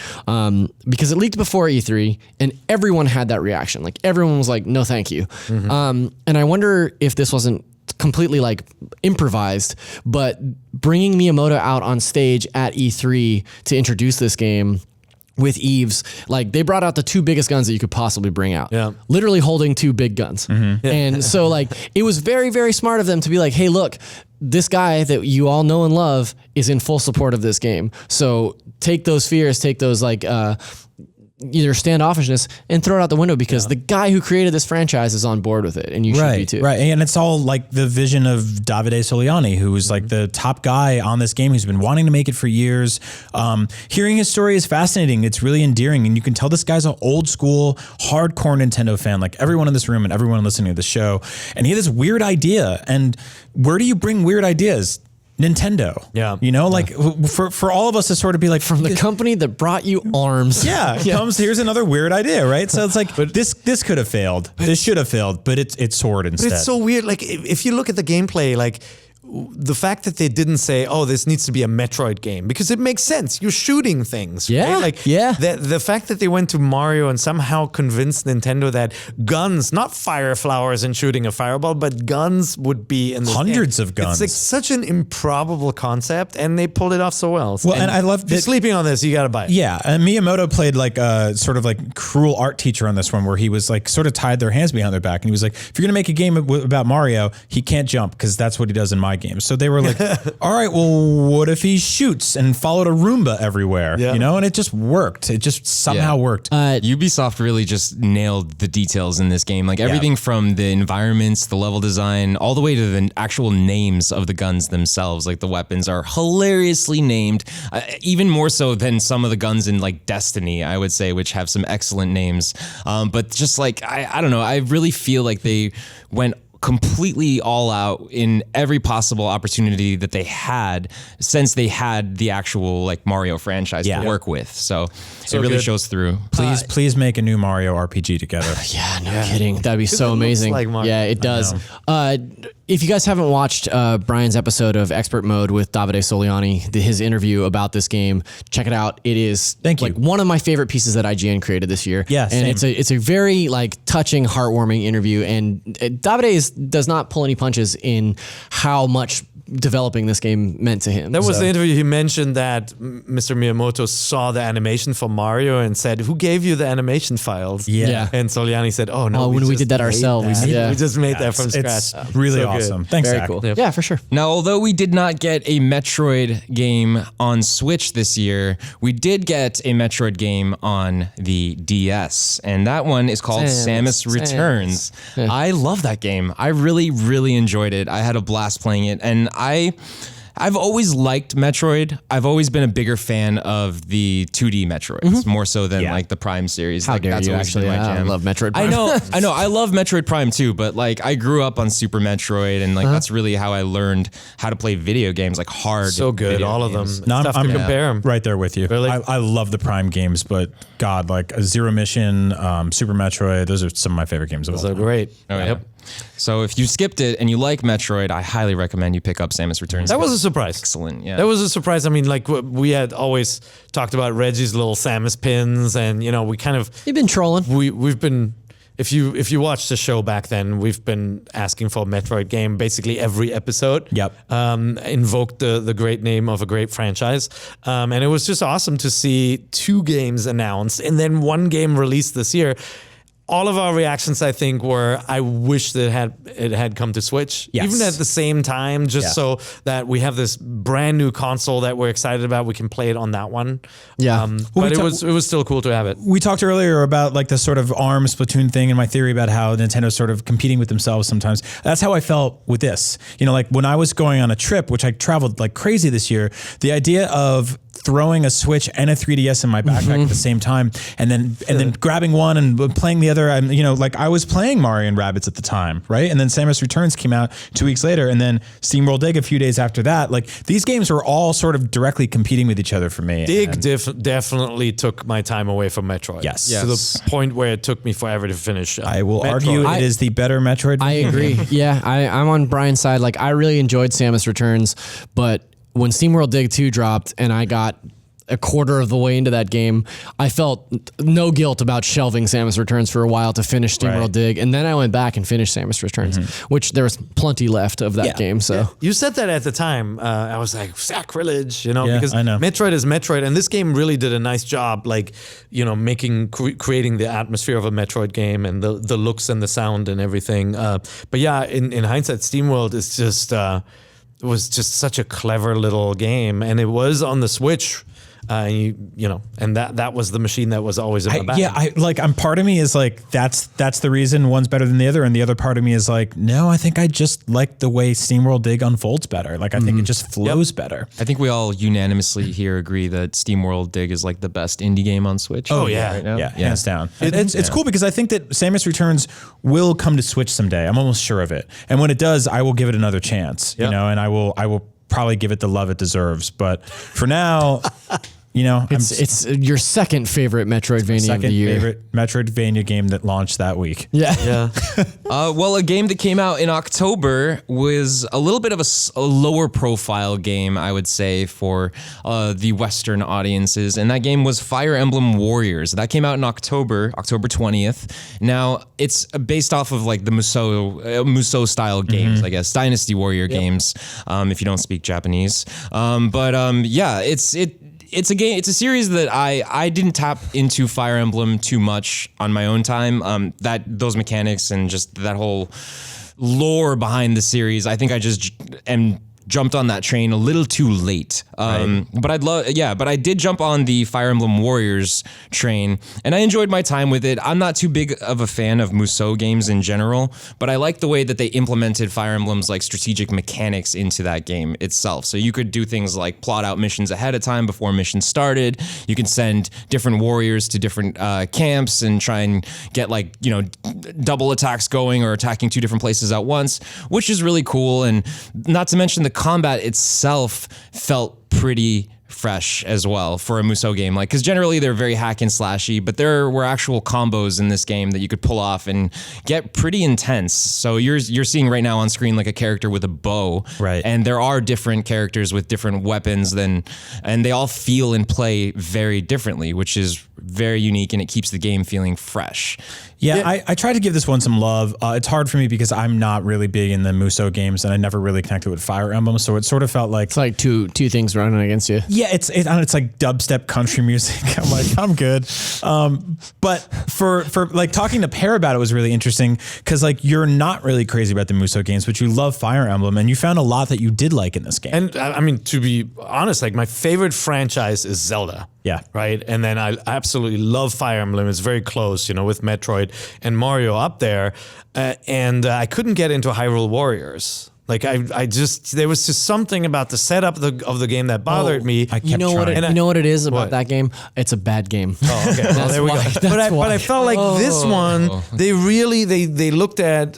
because it leaked before E3 and everyone had that reaction. Like, everyone was like, no, thank you. And I wonder if this wasn't completely like improvised, but bringing Miyamoto out on stage at E3 to introduce this game with Eves, like, they brought out the two biggest guns that you could possibly bring out. Yeah. Literally holding two big guns. And so, like, it was very, very smart of them to be like, hey, look, this guy that you all know and love is in full support of this game. So take those fears, take those like either standoffishness and throw it out the window, because the guy who created this franchise is on board with it, and you should be too. Right, and it's all like the vision of Davide Soliani, who was like the top guy on this game. He's been wanting to make it for years. Hearing his story is fascinating. It's really endearing, and you can tell this guy's an old school, hardcore Nintendo fan, like everyone in this room and everyone listening to the show. And he had this weird idea. And where do you bring weird ideas? Nintendo. Yeah. You know, like for all of us to sort of be like, from the company that brought you ARMS. Yeah. Here's another weird idea, right? So it's like, but this could have failed. This should have failed, but it soared instead. But it's so weird. Like, if you look at the gameplay, like, the fact that they didn't say, "Oh, this needs to be a Metroid game," because it makes sense. You're shooting things, Yeah, right? Like, yeah. The fact that they went to Mario and somehow convinced Nintendo that guns, not fire flowers and shooting a fireball, but guns would be in this Hundreds game. of guns. It's like such an improbable concept, and they pulled it off so well. Well, and I love if you're that- sleeping on this, you got to buy it. Yeah, and Miyamoto played like a sort of like cruel art teacher on this one, where he was like sort of tied their hands behind their back, and he was like, "If you're gonna make a game about Mario, he can't jump because that's what he does in my game." So they were like, "All right, well, what if he shoots and followed a Roomba everywhere?" Yeah. You know, and it just worked. It just somehow worked. Ubisoft really just nailed the details in this game. Like everything from the environments, the level design, all the way to the actual names of the guns themselves. Like the weapons are hilariously named, even more so than some of the guns in like Destiny, I would say, which have some excellent names. But just like, I don't know, I really feel like they went completely all out in every possible opportunity that they had since they had the actual like Mario franchise to work with. So it really good. shows through. Please make a new Mario RPG together. Yeah, no kidding. That'd be so amazing. like Mario. Yeah, it does. If you guys haven't watched Brian's episode of Expert Mode with Davide Soliani, his interview about this game, check it out. It is one of my favorite pieces that IGN created this year. Yeah, and same. it's a very like touching, heartwarming interview. And Davide does not pull any punches in how much developing this game meant to him. That was the interview. He mentioned that Mr. Miyamoto saw the animation for Mario and said, "Who gave you the animation files?" Yeah. And Soliani said, "Oh no, when we just did that made ourselves." that. Yeah. We just made that from It's scratch. really So good. awesome. Thanks, very Zach. cool. Yeah, for sure. Now, although we did not get a Metroid game on Switch this year, we did get a Metroid game on the DS, and that one is called Samus Returns. I love that game. I really, really enjoyed it. I had a blast playing it, and I've always liked Metroid. I've always been a bigger fan of the 2D Metroids, more so than like the Prime series. How like, dare that's you, always actually. been my I jam. love Metroid I Prime. know. I love Metroid Prime too, but like I grew up on Super Metroid, and like that's really how I learned how to play video games, like hard. So good, video all of games. them. No, It's tough to compare them. right there with you. Really? I love the Prime games, but God, like Zero Mission, Super Metroid, those are some of my favorite games of all So time. great. Oh, yeah. So if you skipped it and you like Metroid, I highly recommend you pick up Samus Returns. That was a surprise. excellent. Yeah. That was a surprise. I mean, like we had always talked about Reggie's little Samus pins, and you know, we kind of You've been trolling. we've been. If you watched the show back then, we've been asking for a Metroid game basically every episode. Yep. Invoked the great name of a great franchise, and it was just awesome to see 2 games announced and then 1 game released this year. All of our reactions, I think, were, I wish that it had come to Switch, Yes. even at the same time, just Yeah. so that we have this brand new console that we're excited about. We can play it on that one. Yeah. But it was still cool to have it. We talked earlier about like the sort of ARM Splatoon thing and my theory about how Nintendo's sort of competing with themselves sometimes. That's how I felt with this. You know, like when I was going on a trip, which I traveled like crazy this year, the idea of throwing a Switch and a 3DS in my backpack at the same time, and then grabbing one and playing the other. You know, like I was playing Mario and Rabbids at the time, right? And then Samus Returns came out 2 weeks later, and then Steamworld Dig a few days after that. Like these games were all sort of directly competing with each other for me. Dig And definitely took my time away from Metroid. Yes. To the point where it took me forever to finish. I will Metroid. argue it is the better Metroid. I agree. Yeah, I'm on Brian's side. Like, I really enjoyed Samus Returns, but when SteamWorld Dig 2 dropped and I got a quarter of the way into that game, I felt no guilt about shelving Samus Returns for a while to finish SteamWorld Right. Dig, and then I went back and finished Samus Returns, which there was plenty left of that game. So You said that at the time. I was like, sacrilege, you know, Yeah, because I know. Metroid is Metroid, and this game really did a nice job, like, you know, creating the atmosphere of a Metroid game and the looks and the sound and everything. But yeah, in hindsight, SteamWorld is just it was just such a clever little game, and it was on the Switch. You know, and that was the machine that was always in my bag. I'm part of me is like that's the reason one's better than the other, and the other part of me is like, no, I think I just like the way SteamWorld Dig unfolds better. Like I think it just flows better. I think we all unanimously here agree that SteamWorld Dig is like the best indie game on Switch. Oh, yeah. right now. Yeah, hands down. It's cool because I think that Samus Returns will come to Switch someday. I'm almost sure of it. And when it does, I will give it another chance. You Yep. know, and I will probably give it the love it deserves. But for now, You know, It's your second favorite Metroidvania of the year. Favorite Metroidvania game that launched that week. Yeah. Well, a game that came out in October was a little bit of a lower profile game, I would say, for the Western audiences. And that game was Fire Emblem Warriors. That came out in October 20th. Now, it's based off of like the Musou style games, I guess, Dynasty Warrior games, if you don't speak Japanese. Yeah, it's a game. It's a series that I didn't tap into Fire Emblem too much on my own time. Those mechanics and just that whole lore behind the series. I think I just jumped on that train a little too late. But I did jump on the Fire Emblem Warriors train, and I enjoyed my time with it. I'm not too big of a fan of Musou games in general, but I like the way that they implemented Fire Emblem's like strategic mechanics into that game itself. So you could do things like plot out missions ahead of time before missions started. You can send different warriors to different camps and try and get like, double attacks going or attacking two different places at once, which is really cool. And not to mention the combat itself felt pretty fresh as well for a Musou game, because generally they're very hack and slashy, but there were actual combos in this game that you could pull off and get pretty intense. So you're seeing right now on screen like a character with a bow, right? And there are different characters with different weapons, and they all feel and play very differently, which is very unique, and it keeps the game feeling fresh. Yeah, I tried to give this one some love. It's hard for me because I'm not really big in the Musou games, and I never really connected with Fire Emblem, so it sort of felt like it's like two things running against you. Yeah, it's like dubstep country music. I'm like, I'm good. But for like talking to Pear about it was really interesting because like you're not really crazy about the Musou games, but you love Fire Emblem, and you found a lot that you did like in this game. And I mean, to be honest, like my favorite franchise is Zelda. Yeah. Right. And then I absolutely love Fire Emblem. It's very close, with Metroid and Mario up there. And I couldn't get into Hyrule Warriors. Like I just there was just something about the setup of the game that bothered me. You know what it is about that game? It's a bad game. Oh, okay. Well, there we go. But I felt like this one, they really they looked at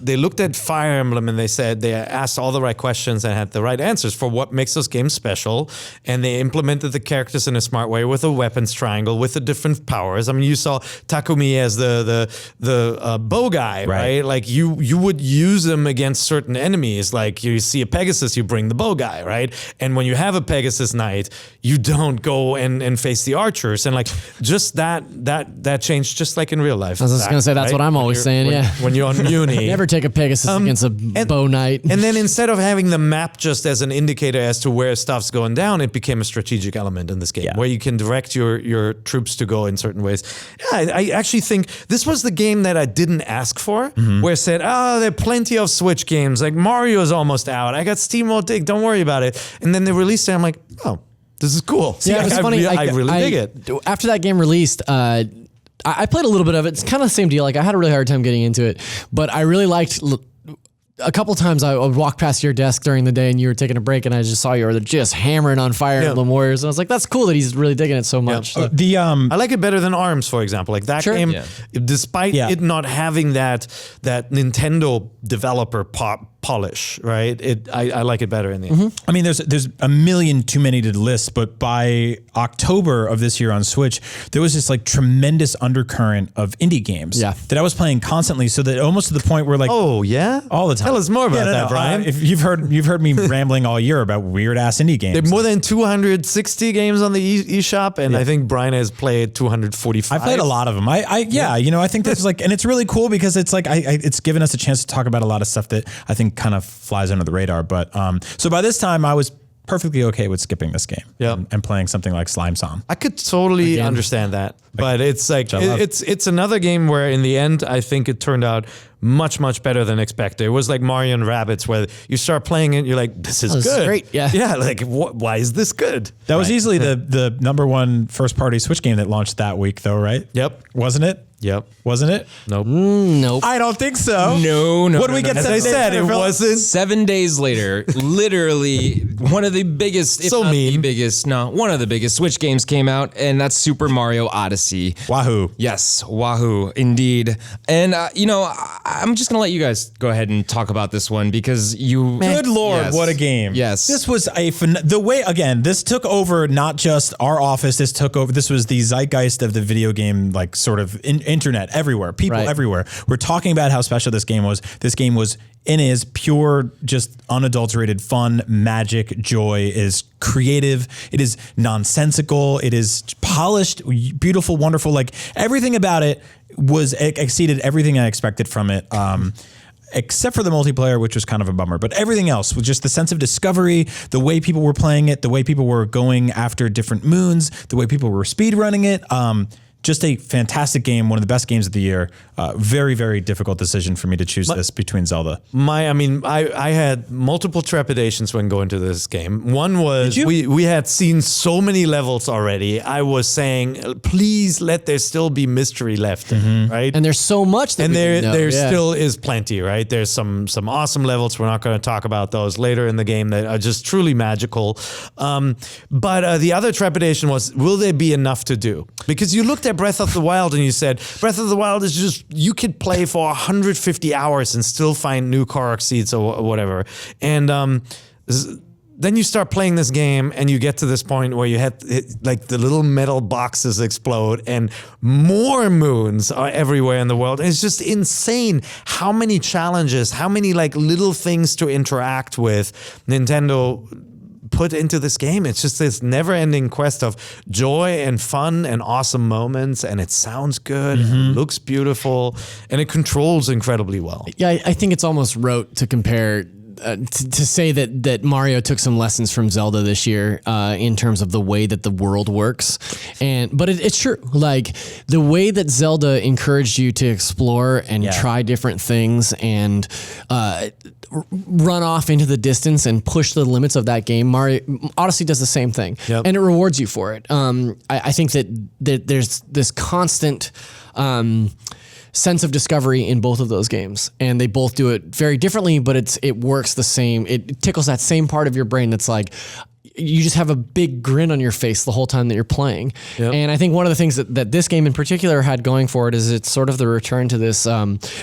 they looked at Fire Emblem and they asked all the right questions and had the right answers for what makes those games special, and they implemented the characters in a smart way with a weapons triangle with the different powers. I mean, you saw Takumi as the bow guy, right? Like you would use them against certain enemies. Like you see a Pegasus, you bring the bow guy, right? And when you have a Pegasus Knight, you don't go and face the archers. And like just that changed just like in real life. I was just gonna say that's what I'm always saying. When you're on Uni, never take a Pegasus against a bow knight. And then instead of having the map just as an indicator as to where stuff's going down, it became a strategic element in this game where you can direct your troops to go in certain ways. Yeah, I actually think this was the game that I didn't ask for, where it said, there are plenty of Switch games. Like Mario's almost out. I got Steamworld Dig. Don't worry about it. And then they released it. I'm like, oh, this is cool. See, it was funny. I really dig it. After that game released, I played a little bit of it. It's kind of the same deal. Like I had a really hard time getting into it, but I really liked. A couple times I would walk past your desk during the day and you were taking a break and I just saw you were just hammering on Fire Emblem Warriors. And I was like, that's cool that he's really digging it so much. So. I like it better than ARMS, for example. Like that game, despite it not having that Nintendo developer polish, right? I like it better in the end. I mean, there's a million too many to list, but by October of this year on Switch, there was this like tremendous undercurrent of indie games that I was playing constantly, so that almost to the point where like all the time. Tell us more about that, Brian. If you've heard me rambling all year about weird ass indie games. There are more than 260 games on the eShop, and I think Brian has played 245. I played a lot of them. I think that's like, and it's really cool because it's like it's given us a chance to talk about a lot of stuff that I think kind of flies under the radar. But so by this time I was perfectly okay with skipping this game and playing something like Slime Song. I could totally understand that, but it's like it's another game where in the end I think it turned out much better than expected. It was like Mario and Rabbids, where you start playing it, you're like, this is good. Great, like why is this good? That was easily the number one first party Switch game that launched that week, though, right? Yep, wasn't it? Yep. Wasn't it? Nope. Nope. I don't think so. No. What do we get? As I said, it wasn't. 7 days later, literally one of the biggest, if So not the mean. biggest, no, one of the biggest Switch games came out, and that's Super Mario Odyssey. Wahoo. Yes, wahoo, indeed. And, I'm just going to let you guys go ahead and talk about this one because you... Good Lord, Yes. what a game. Yes. This was the way, again, this took over not just our office, this was the zeitgeist of the video game, like sort of internet everywhere, people Right. everywhere. We're talking about how special this game was. This game was and is pure, just unadulterated fun, magic, joy. It is creative. It is nonsensical. It is polished, beautiful, wonderful. Like everything about it exceeded everything I expected from it. Except for the multiplayer, which was kind of a bummer. But everything else was just the sense of discovery, the way people were playing it, the way people were going after different moons, the way people were speedrunning it. Just a fantastic game, one of the best games of the year. Very, very difficult decision for me to choose this between Zelda. I had multiple trepidations when going to this game. One was we had seen so many levels already. I was saying, please let there still be mystery left, right? And there's so much that And we didn't know. there Yeah. still is plenty, right? There's some awesome levels. We're not going to talk about those later in the game that are just truly magical. But the other trepidation was, will there be enough to do? Because you looked at Breath of the Wild and you said, Breath of the Wild is just, you could play for 150 hours and still find new Korok seeds or whatever. And then you start playing this game and you get to this point where you had like the little metal boxes explode and more moons are everywhere in the world. And it's just insane how many challenges, how many like little things to interact with Nintendo put into this game. It's just this never-ending quest of joy and fun and awesome moments, and it sounds good, and it looks beautiful, and it controls incredibly well. Yeah, I think it's almost rote to compare. To say that Mario took some lessons from Zelda this year in terms of the way that the world works, but it's true. Like the way that Zelda encouraged you to explore and try different things and run off into the distance and push the limits of that game. Odyssey does the same thing, and it rewards you for it. I think that there's this constant sense of discovery in both of those games, and they both do it very differently, but it works the same. It tickles that same part of your brain that's like, you just have a big grin on your face the whole time that you're playing. Yep. And I think one of the things that this game in particular had going for it is it's sort of the return to this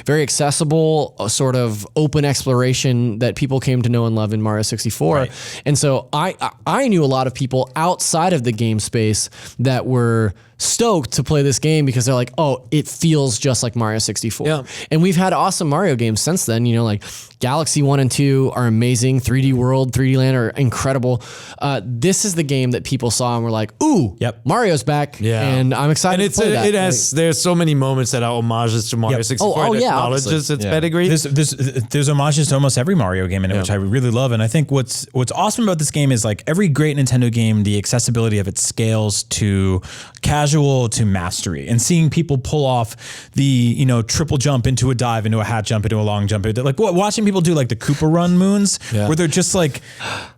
very accessible sort of open exploration that people came to know and love in Mario 64. Right. And so I knew a lot of people outside of the game space that were stoked to play this game because they're like, oh, it feels just like Mario 64. Yeah. And we've had awesome Mario games since then, like Galaxy 1 and 2 are amazing. 3D World, 3D Land are incredible. This is the game that people saw and were like, ooh, Mario's back. Yeah. And I'm excited to play that. There's so many moments that are homages to Mario 64. It acknowledges its pedigree. There's homages to almost every Mario game in it, which I really love. And I think what's awesome about this game is like every great Nintendo game, the accessibility of it scales to casual to mastery, and seeing people pull off the triple jump into a dive, into a hat jump, into a long jump, like watching people do like the Koopa Run moons, where they're just like,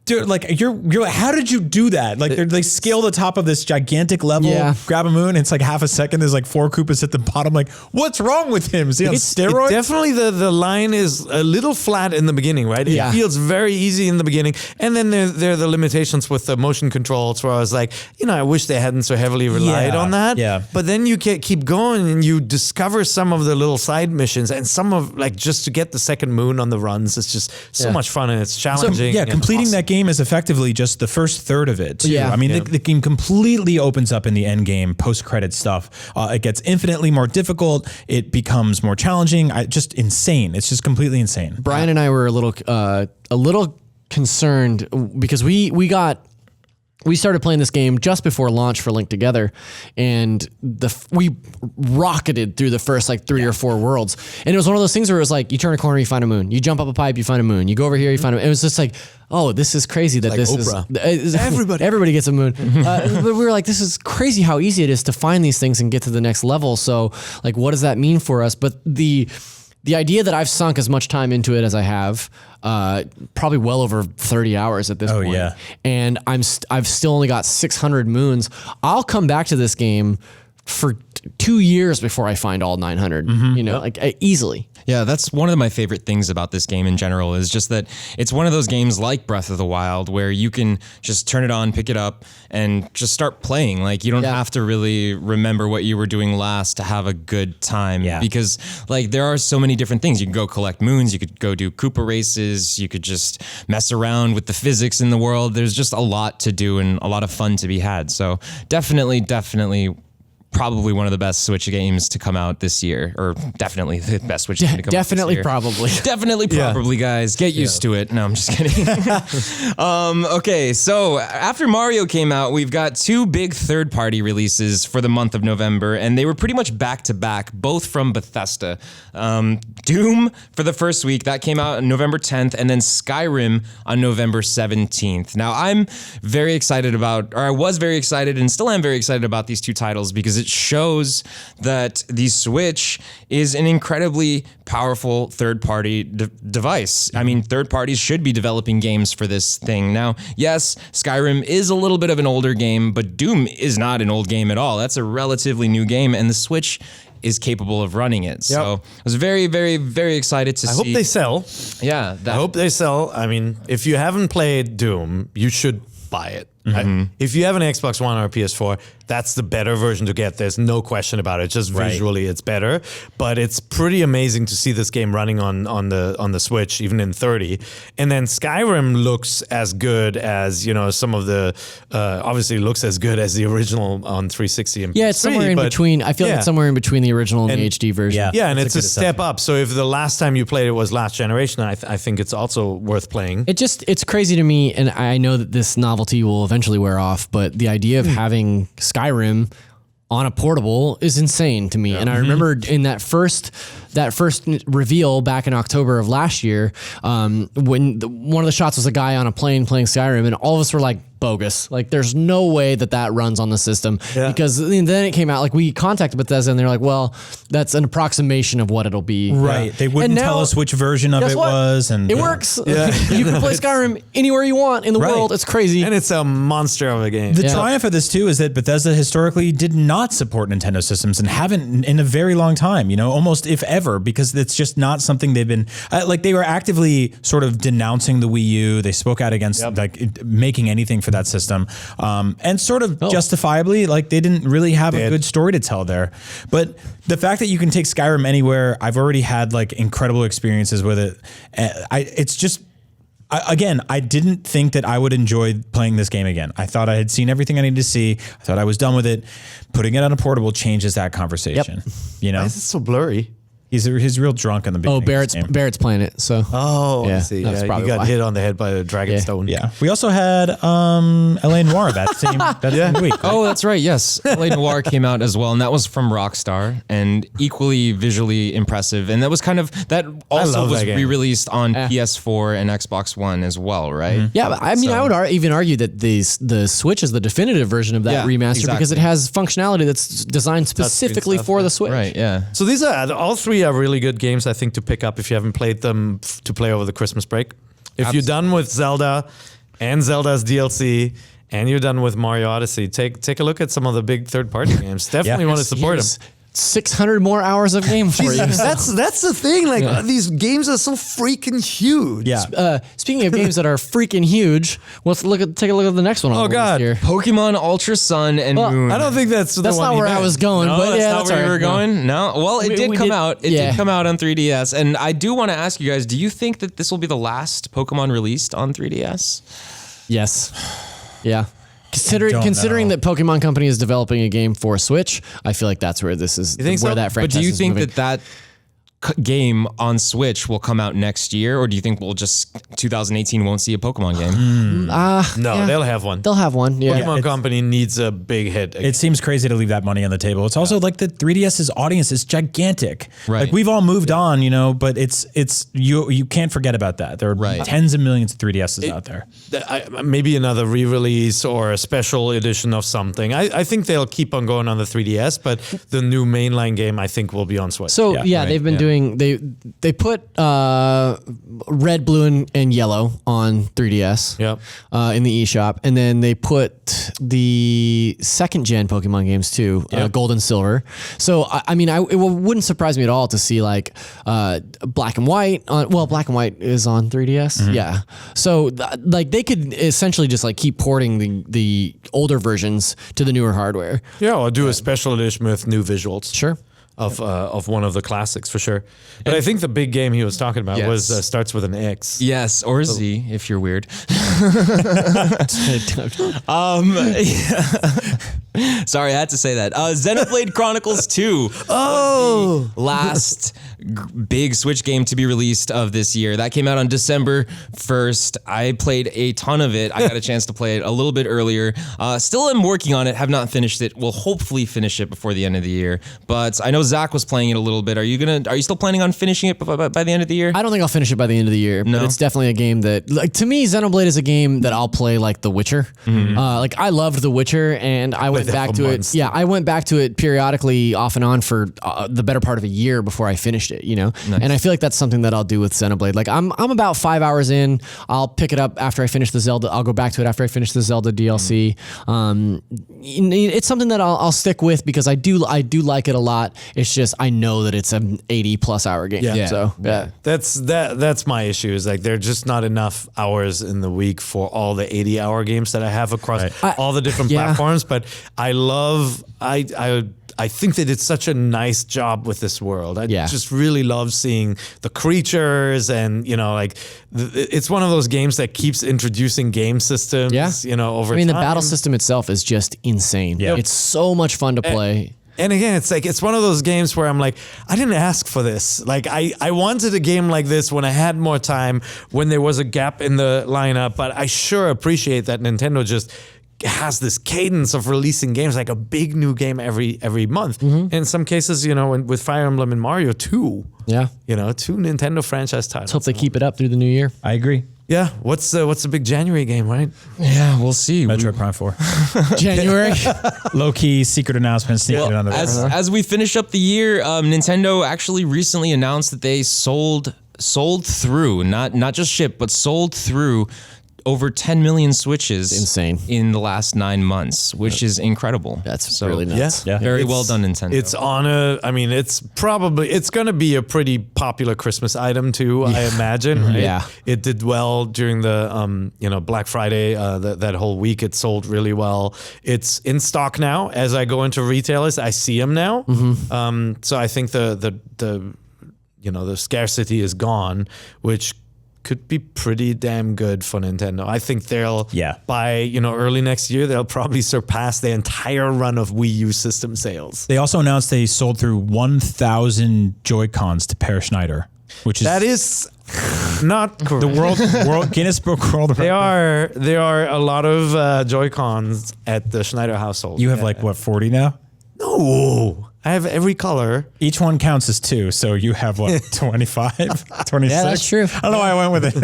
dude, like you're like, how did you do that? Like they scale the top of this gigantic level, grab a moon, and it's like half a second. There's like 4 Koopas at the bottom. Like, what's wrong with him? Is he on steroids? Definitely the line is a little flat in the beginning, right? It feels very easy in the beginning, and then there are the limitations with the motion controls where I was like, I wish they hadn't so heavily relied on that. Yeah. But then you keep going and you discover some of the little side missions, and some of like just to get the second moon on the runs. It's just so much fun, and it's challenging. So, completing awesome. That game is effectively just the first third of it too. I mean, the game completely opens up in the end game, post-credit stuff. It gets infinitely more difficult. It becomes more challenging. Just insane. It's just completely insane. Brian and I were a little concerned because we started playing this game just before launch for Link Together, and we rocketed through the first like 3 or 4 worlds. And it was one of those things where it was like, you turn a corner, you find a moon. You jump up a pipe, you find a moon. You go over here, you find a moon. It was just like, oh, this is crazy that like this Oprah. Is everybody gets a moon. But we were like, this is crazy how easy it is to find these things and get to the next level. So like, what does that mean for us? But the idea that I've sunk as much time into it as I have, probably well over 30 hours at this point. Yeah. And I've still only got 600 moons. I'll come back to this game for least 2 years before I find all 900. You know, like easily. Yeah, that's one of my favorite things about this game in general is just that it's one of those games like Breath of the Wild where you can just turn it on, pick it up, and just start playing. Like you don't have to really remember what you were doing last to have a good time. Yeah. Because like there are so many different things. You can go collect moons, you could go do Koopa races, you could just mess around with the physics in the world. There's just a lot to do and a lot of fun to be had. So definitely probably one of the best Switch games to come out this year, or definitely the best Switch game to come out this year. Probably. Definitely, probably, guys. Get used to it. No, I'm just kidding. Okay, so after Mario came out, we've got 2 big third-party releases for the month of November, and they were pretty much back-to-back, both from Bethesda. Doom for the first week, that came out on November 10th, and then Skyrim on November 17th. Now, I'm very excited about, or I was very excited and still am very excited about these 2 titles because it shows that the Switch is an incredibly powerful third-party device. I mean, third parties should be developing games for this thing. Now, yes, Skyrim is a little bit of an older game, but Doom is not an old game at all. That's a relatively new game, and the Switch is capable of running it. So I was very, very, very excited to see. I hope they sell. Yeah. I hope they sell. I mean, if you haven't played Doom, you should buy it. If you have an Xbox One or a PS4, that's the better version to get. There's no question about it. Just visually, it's better. But it's pretty amazing to see this game running on the Switch, even in 30. And then Skyrim looks as good as some of the. Obviously, looks as good as the original on 360 and Yeah, it's somewhere in between. I feel like it's somewhere in between the original and the HD version. Yeah, and it's a step up. So if the last time you played it was last generation, I think it's also worth playing. It's crazy to me, and I know that this novelty will eventually wear off, but the idea of having Skyrim on a portable is insane to me. And I remember in that first reveal back in October of last year, when one of the shots was a guy on a plane playing Skyrim, and all of us were like, bogus. Like, there's no way that runs on the system. Because then it came out, like, we contacted Bethesda and they're like, well, that's an approximation of what it'll be. Right. They wouldn't tell us which version of it was. And it works. You can play Skyrim anywhere you want in the world. It's crazy. And it's a monster of a game. The triumph of this too is that Bethesda historically did not support Nintendo systems and haven't in a very long time, almost if ever, because it's just not something they've been, like, they were actively sort of denouncing the Wii U. They spoke out against like making anything for that system, and sort of justifiably, like, they didn't really have a good story to tell there. But the fact that you can take Skyrim anywhere, I've already had like incredible experiences with it. It's just, again, I didn't think that I would enjoy playing this game again. I thought I had seen everything I needed to see. I thought I was done with it. Putting it on a portable changes that conversation. Why is it so blurry? He's real drunk in the beginning. Barrett's playing it. So I see. That's probably he got why. hit on the head by a dragon stone. Yeah. We also had L.A. Noire that same week. Oh, that's right. Yes. L.A. Noire came out as well, and that was from Rockstar, and equally visually impressive. And that was that also was re-released on PS4 and Xbox One as well, right? Yeah, but I mean, I would even argue that the Switch is the definitive version of that remaster because it has functionality that's designed specifically for the Switch. Right, yeah. So these are all 3 are really good games, I think, to pick up if you haven't played them to play over the Christmas break. If you're done with Zelda and Zelda's DLC and you're done with Mario Odyssey, take a look at some of the big third-party games. Definitely want to support them. 600 more hours of game for you. That's the thing. Like, these games are so freaking huge. Yeah. Speaking of games that are freaking huge, let's take a look at the next one. Oh God, here. Pokemon Ultra Sun and Moon. I don't think that's not where I was going. No, but that's not where you were going. No. Well, it did come out. It did come out on 3DS, and I do want to ask you guys: do you think that this will be the last Pokemon released on 3DS? Yes. Yeah. Considering that Pokemon Company is developing a game for Switch, I feel like that's where that franchise But do you think moving. that game on Switch will come out next year, or do you think 2018 won't see a Pokemon game? No, they'll have one. They'll have one. Yeah. Pokemon Company needs a big hit. It seems crazy to leave that money on the table. It's also like the 3DS's audience is gigantic. Right. Like, we've all moved on, but it's you can't forget about that. There are tens of millions of 3DSs out there. Maybe another re-release or a special edition of something. I think they'll keep on going on the 3DS, but the new mainline game, I think, will be on Switch. So they've been doing doing they put red, blue, and yellow on 3DS. Yep. In the eShop, and then they put the second gen Pokemon games too, Gold and Silver. So I mean, it wouldn't surprise me at all to see like Black and White. Black and White is on 3DS. Yeah. So like they could essentially just like keep porting the older versions to the newer hardware. Yeah, or do a special edition with new visuals. Sure. Of one of the classics for sure. But I think the big game he was talking about was starts with an X. Yes, or Z if you're weird. Sorry, I had to say that. Xenoblade Chronicles 2. Oh, last big Switch game to be released of this year. That came out on December 1st. I played a ton of it. I got a chance to play it a little bit earlier. Still am working on it. Have not finished it. Will hopefully finish it before the end of the year. But I know Zach was playing it a little bit. Are you still planning on finishing it by the end of the year? I don't think I'll finish it by the end of the year. No? But it's definitely a game that, like, to me, Xenoblade is a game that I'll play like The Witcher. Like I loved The Witcher, and I went back to it. Yeah, I went back to it periodically, off and on, for the better part of a year before I finished it. You know, and I feel like that's something that I'll do with Xenoblade. Like I'm about 5 hours in. I'll pick it up after I finish the Zelda. I'll go back to it after I finish the Zelda DLC. It's something that I'll stick with because I do like it a lot. It's just I know that it's an 80+ hour game. Yeah. So yeah. That's my issue. Is like there are just not enough hours in the week for all the 80-hour games that I have across all the different platforms. But I think they did such a nice job with this world. I just really love seeing the creatures, and like it's one of those games that keeps introducing game systems. Over time. The battle system itself is just insane. Yeah. It's so much fun to play. And again, it's one of those games where I'm like, I didn't ask for this. Like I wanted a game like this when I had more time, when there was a gap in the lineup. But I sure appreciate that Nintendo just has this cadence of releasing games, like a big new game every month. In some cases, with Fire Emblem and Mario 2. Yeah. 2 Nintendo franchise titles. Let's hope they keep it up through the new year. I agree. Yeah, what's the big January game, right? Yeah, we'll see. Metroid Prime 4. January. Low key secret announcement sneaking it under there. As we finish up the year, Nintendo actually recently announced that they sold through, not just shipped, but sold through over 10 million Switches. Insane. In the last 9 months, which is incredible. That's really nuts. Yeah. Very well done, Nintendo. It's it's going to be a pretty popular Christmas item too, I imagine. Right? Yeah. It did well during the, Black Friday, that whole week. It sold really well. It's in stock now. As I go into retailers, I see them now. So I think the scarcity is gone, which could be pretty damn good for Nintendo. I think they'll, by early next year, they'll probably surpass the entire run of Wii U system sales. They also announced they sold through 1,000 Joy-Cons to Per Schneider, which is not correct. The world Guinness Book World Record. There are a lot of Joy-Cons at the Schneider household. You have 40 now? No. I have every color. Each one counts as 2, so you have 25, 26? Yeah, that's true. I don't know why I went with it.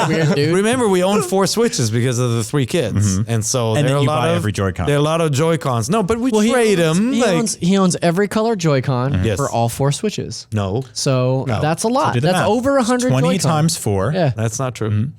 Weird dude. Remember, we own 4 Switches because of the 3 kids, and so And there then are you a lot buy of every Joy-Con. There are a lot of Joy-Cons. No, but we trade them. He owns every color Joy-Con Yes. for all 4 Switches. No, So that's a lot. do the That's math. over 100 20 Joy-Con. times 4. Yeah. that's not true.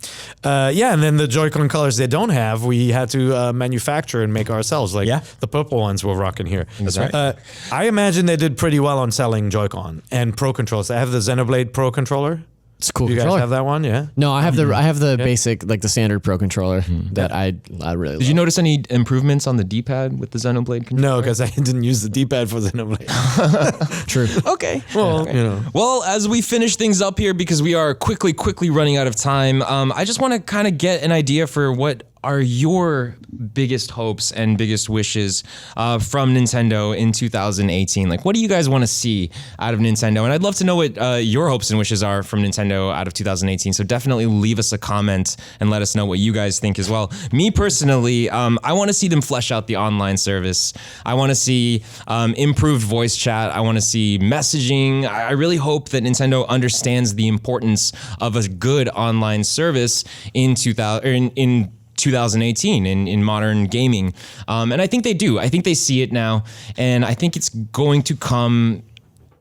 And then the Joy-Con colors they don't have, we had to manufacture and make ourselves. Like the purple ones we're rocking here. That's right. I imagine they did pretty well on selling Joy-Con and Pro controllers. I have the Xenoblade Pro controller. It's a cool You controller. guys have that one? Yeah. No, I have the basic, like the standard Pro controller that I really love. Did you notice any improvements on the D-pad with the Xenoblade controller? No, because I didn't use the D-pad for Xenoblade. True. Okay. Well, Well, as we finish things up here, because we are quickly running out of time, I just want to kind of get an idea for what are your biggest hopes and biggest wishes from Nintendo in 2018? Like, what do you guys want to see out of Nintendo? And I'd love to know what your hopes and wishes are from Nintendo out of 2018. So definitely leave us a comment and let us know what you guys think as well. Me personally, I want to see them flesh out the online service. I want to see improved voice chat. I want to see messaging. I really hope that Nintendo understands the importance of a good online service in 2018 in modern gaming. And I think they do. I think they see it now. And I think it's going to come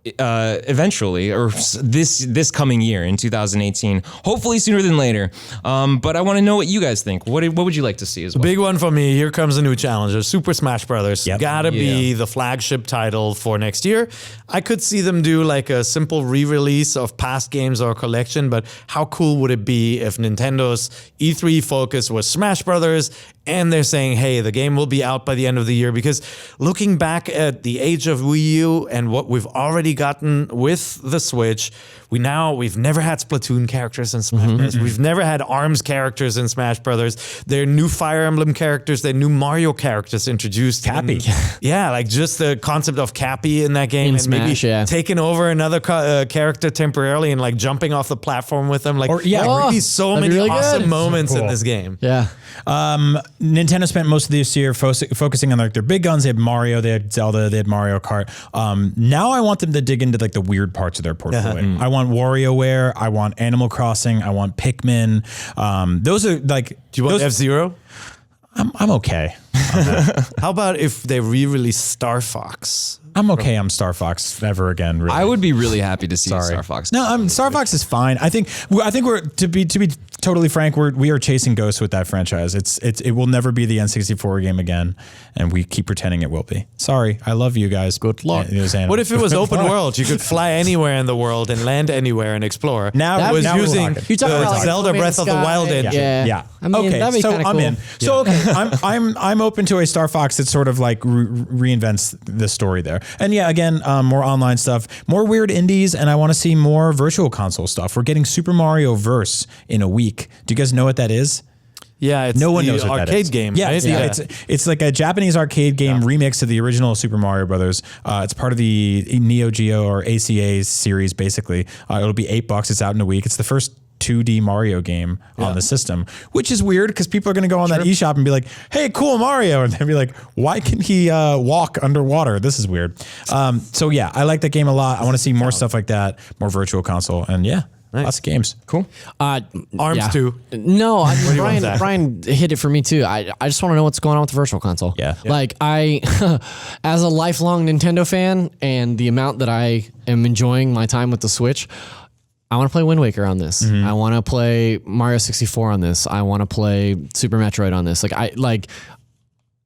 eventually, or this coming year in 2018. Hopefully sooner than later. But I want to know what you guys think. What would you like to see as well? Big one for me. Here comes a new challenger. Super Smash Brothers. Yep. Gotta be the flagship title for next year. I could see them do like a simple re-release of past games or a collection, but how cool would it be if Nintendo's E3 focus was Smash Brothers and they're saying, hey, the game will be out by the end of the year? Because looking back at the age of Wii U and what we've already gotten with the Switch, we've never had Splatoon characters in Smash Brothers. We've never had ARMS characters in Smash Brothers. There are new Fire Emblem characters. There are new Mario characters introduced. Cappy. Yeah, like just the concept of Cappy in that game. In and Smash, maybe taking over another character temporarily and like jumping off the platform with them. Like, there would be so that'd be many really awesome good. moments So cool. in this game. Yeah. Nintendo spent most of this year focusing on like their big guns. They had Mario, they had Zelda, they had Mario Kart. Now I want them to dig into like the weird parts of their portfolio. I want WarioWare, I want Animal Crossing, I want Pikmin. Those are like. Do you want F-Zero? I'm okay. How about if they re-release Star Fox? I'm okay. I'm Star Fox ever again. Really. I would be really happy to see Star Fox. No, Star Fox is fine. I think we're to be totally frank. We are chasing ghosts with that franchise. It will never be the N64 game again, and we keep pretending it will be. Sorry, I love you guys. Good luck. What if it was open world? You could fly anywhere in the world and land anywhere and explore. Now it was now we're using talking. You're talking about like Zelda Open Breath of the Sky. Wild engine. Yeah. I mean, okay, that'd be so kinda I'm cool. in. So okay, I'm open to a Star Fox that sort of like reinvents the story there. And yeah, again, more online stuff, more weird indies, and I want to see more virtual console stuff. We're getting Super Mario Verse in a week. Do you guys know what that is? Yeah, it's No one the knows what that is. arcade game. Yeah, right? it's like a Japanese arcade game remix of the original Super Mario Brothers. It's part of the Neo Geo or ACA series, basically. It'll be $8. It's out in a week. It's the first 2D Mario game on the system, which is weird because people are going to go on that eShop and be like, hey, cool Mario. And they'll be like, why can he walk underwater? This is weird. So yeah, I like that game a lot. I want to see more stuff like that, more virtual console. And yeah, lots of games. Cool. ARMS 2. No, want, Zach? Brian hit it for me too. I just want to know what's going on with the Virtual Console. Yeah. Like as a lifelong Nintendo fan and the amount that I am enjoying my time with the Switch, I want to play Wind Waker on this. I want to play Mario 64 on this. I want to play Super Metroid on this.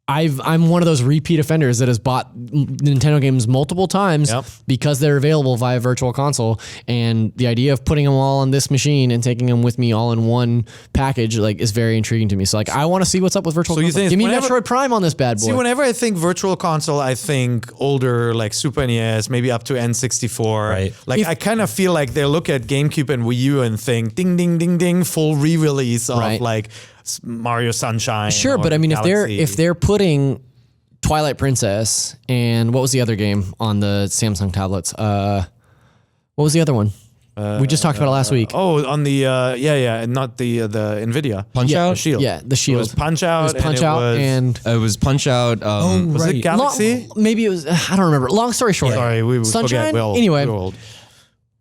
I'm one of those repeat offenders that has bought Nintendo games multiple times because they're available via Virtual Console. And the idea of putting them all on this machine and taking them with me all in one package is very intriguing to me. So I want to see what's up with Virtual So you Console. think Give me whenever- Metroid Prime on this bad boy. See, whenever I think Virtual Console, I think older, like Super NES, maybe up to N64. Right. Like I kind of feel like they look at GameCube and Wii U and think, ding, ding, ding, ding, full re-release of like Mario Sunshine. Sure, but I mean, if they're putting Twilight Princess and what was the other game on the Samsung tablets? What was the other one? We just talked about it last week. On the not the NVIDIA Punch Yeah, Out? Shield. Yeah, the Shield. It was Punch Out. It was Punch Out and It was Punch Out. was it Galaxy? maybe it was. I don't remember. Long story short. Sorry, we Sunshine. forget. We're Anyway, old.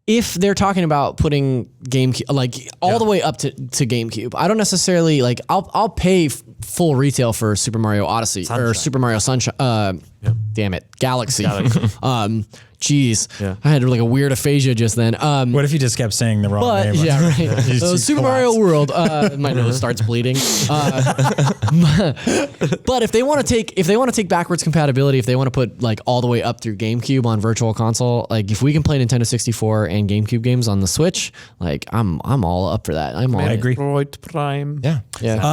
if they're talking about putting GameCube like all the way up to GameCube, I don't necessarily like. I'll pay full retail for Super Mario Odyssey or Super Mario Sunshine. Damn it, Galaxy. Jeez, I had like a weird aphasia just then. What if you just kept saying the wrong But name? yeah, right. You just Super Mario World. My nose starts bleeding. But if they want to take backwards compatibility, if they want to put like all the way up through GameCube on Virtual Console, like if we can play Nintendo 64 and GameCube games on the Switch, like I'm all up for that. I'm all. I agree. Metroid Prime. Yeah.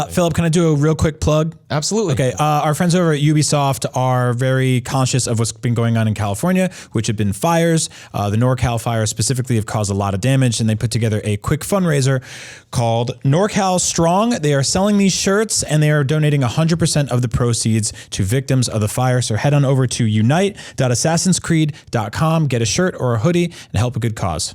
Philip, can I do a real quick plug? Absolutely. Okay, our friends over at Ubisoft are very conscious of what's been going on in California, which have been fires. The NorCal fires specifically have caused a lot of damage, and they put together a quick fundraiser called NorCal Strong. They are selling these shirts, and they are donating 100% of the proceeds to victims of the fire. So head on over to unite.assassinscreed.com, get a shirt or a hoodie, and help a good cause.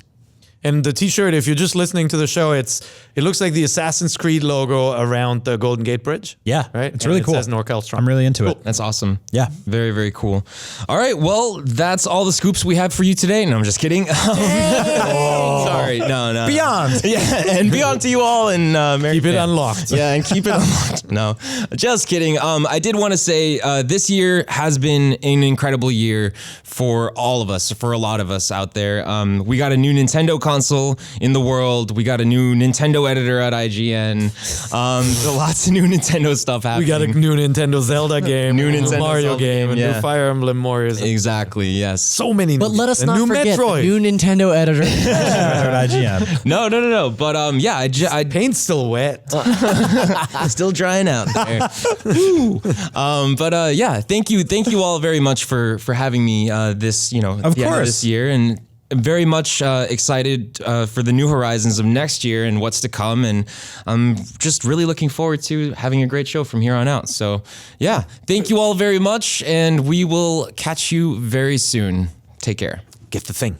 And the T-shirt, if you're just listening to the show, it looks like the Assassin's Creed logo around the Golden Gate Bridge. Yeah, right. It's really cool. It says NorCal Strong. I'm really into it. That's awesome. Yeah. Very, very cool. All right. Well, that's all the scoops we have for you today. No, I'm just kidding. Sorry. No. Beyond. Yeah. And beyond to you all. And Keep it unlocked. Yeah. And keep it unlocked. No, just kidding. I did want to say this year has been an incredible year for all of us, for a lot of us out there. We got a new Nintendo console in the world. We got a new Nintendo editor at IGN. Lots of new Nintendo stuff happening. We got a new Nintendo Zelda game, New a Nintendo Mario Zelda game, a game, new yeah. Fire Emblem Warriors. Exactly. Yes. So many. But let us a not new forget Metroid. the new Nintendo editor. IGN. No. But yeah, I Paint's still wet. still drying out there. Woo. But yeah, thank you all very much for having me this Of course. this year, and very much excited for the new horizons of next year and what's to come, and I'm just really looking forward to having a great show from here on out. So yeah, thank you all very much, and we will catch you very soon. Take care. Get the thing.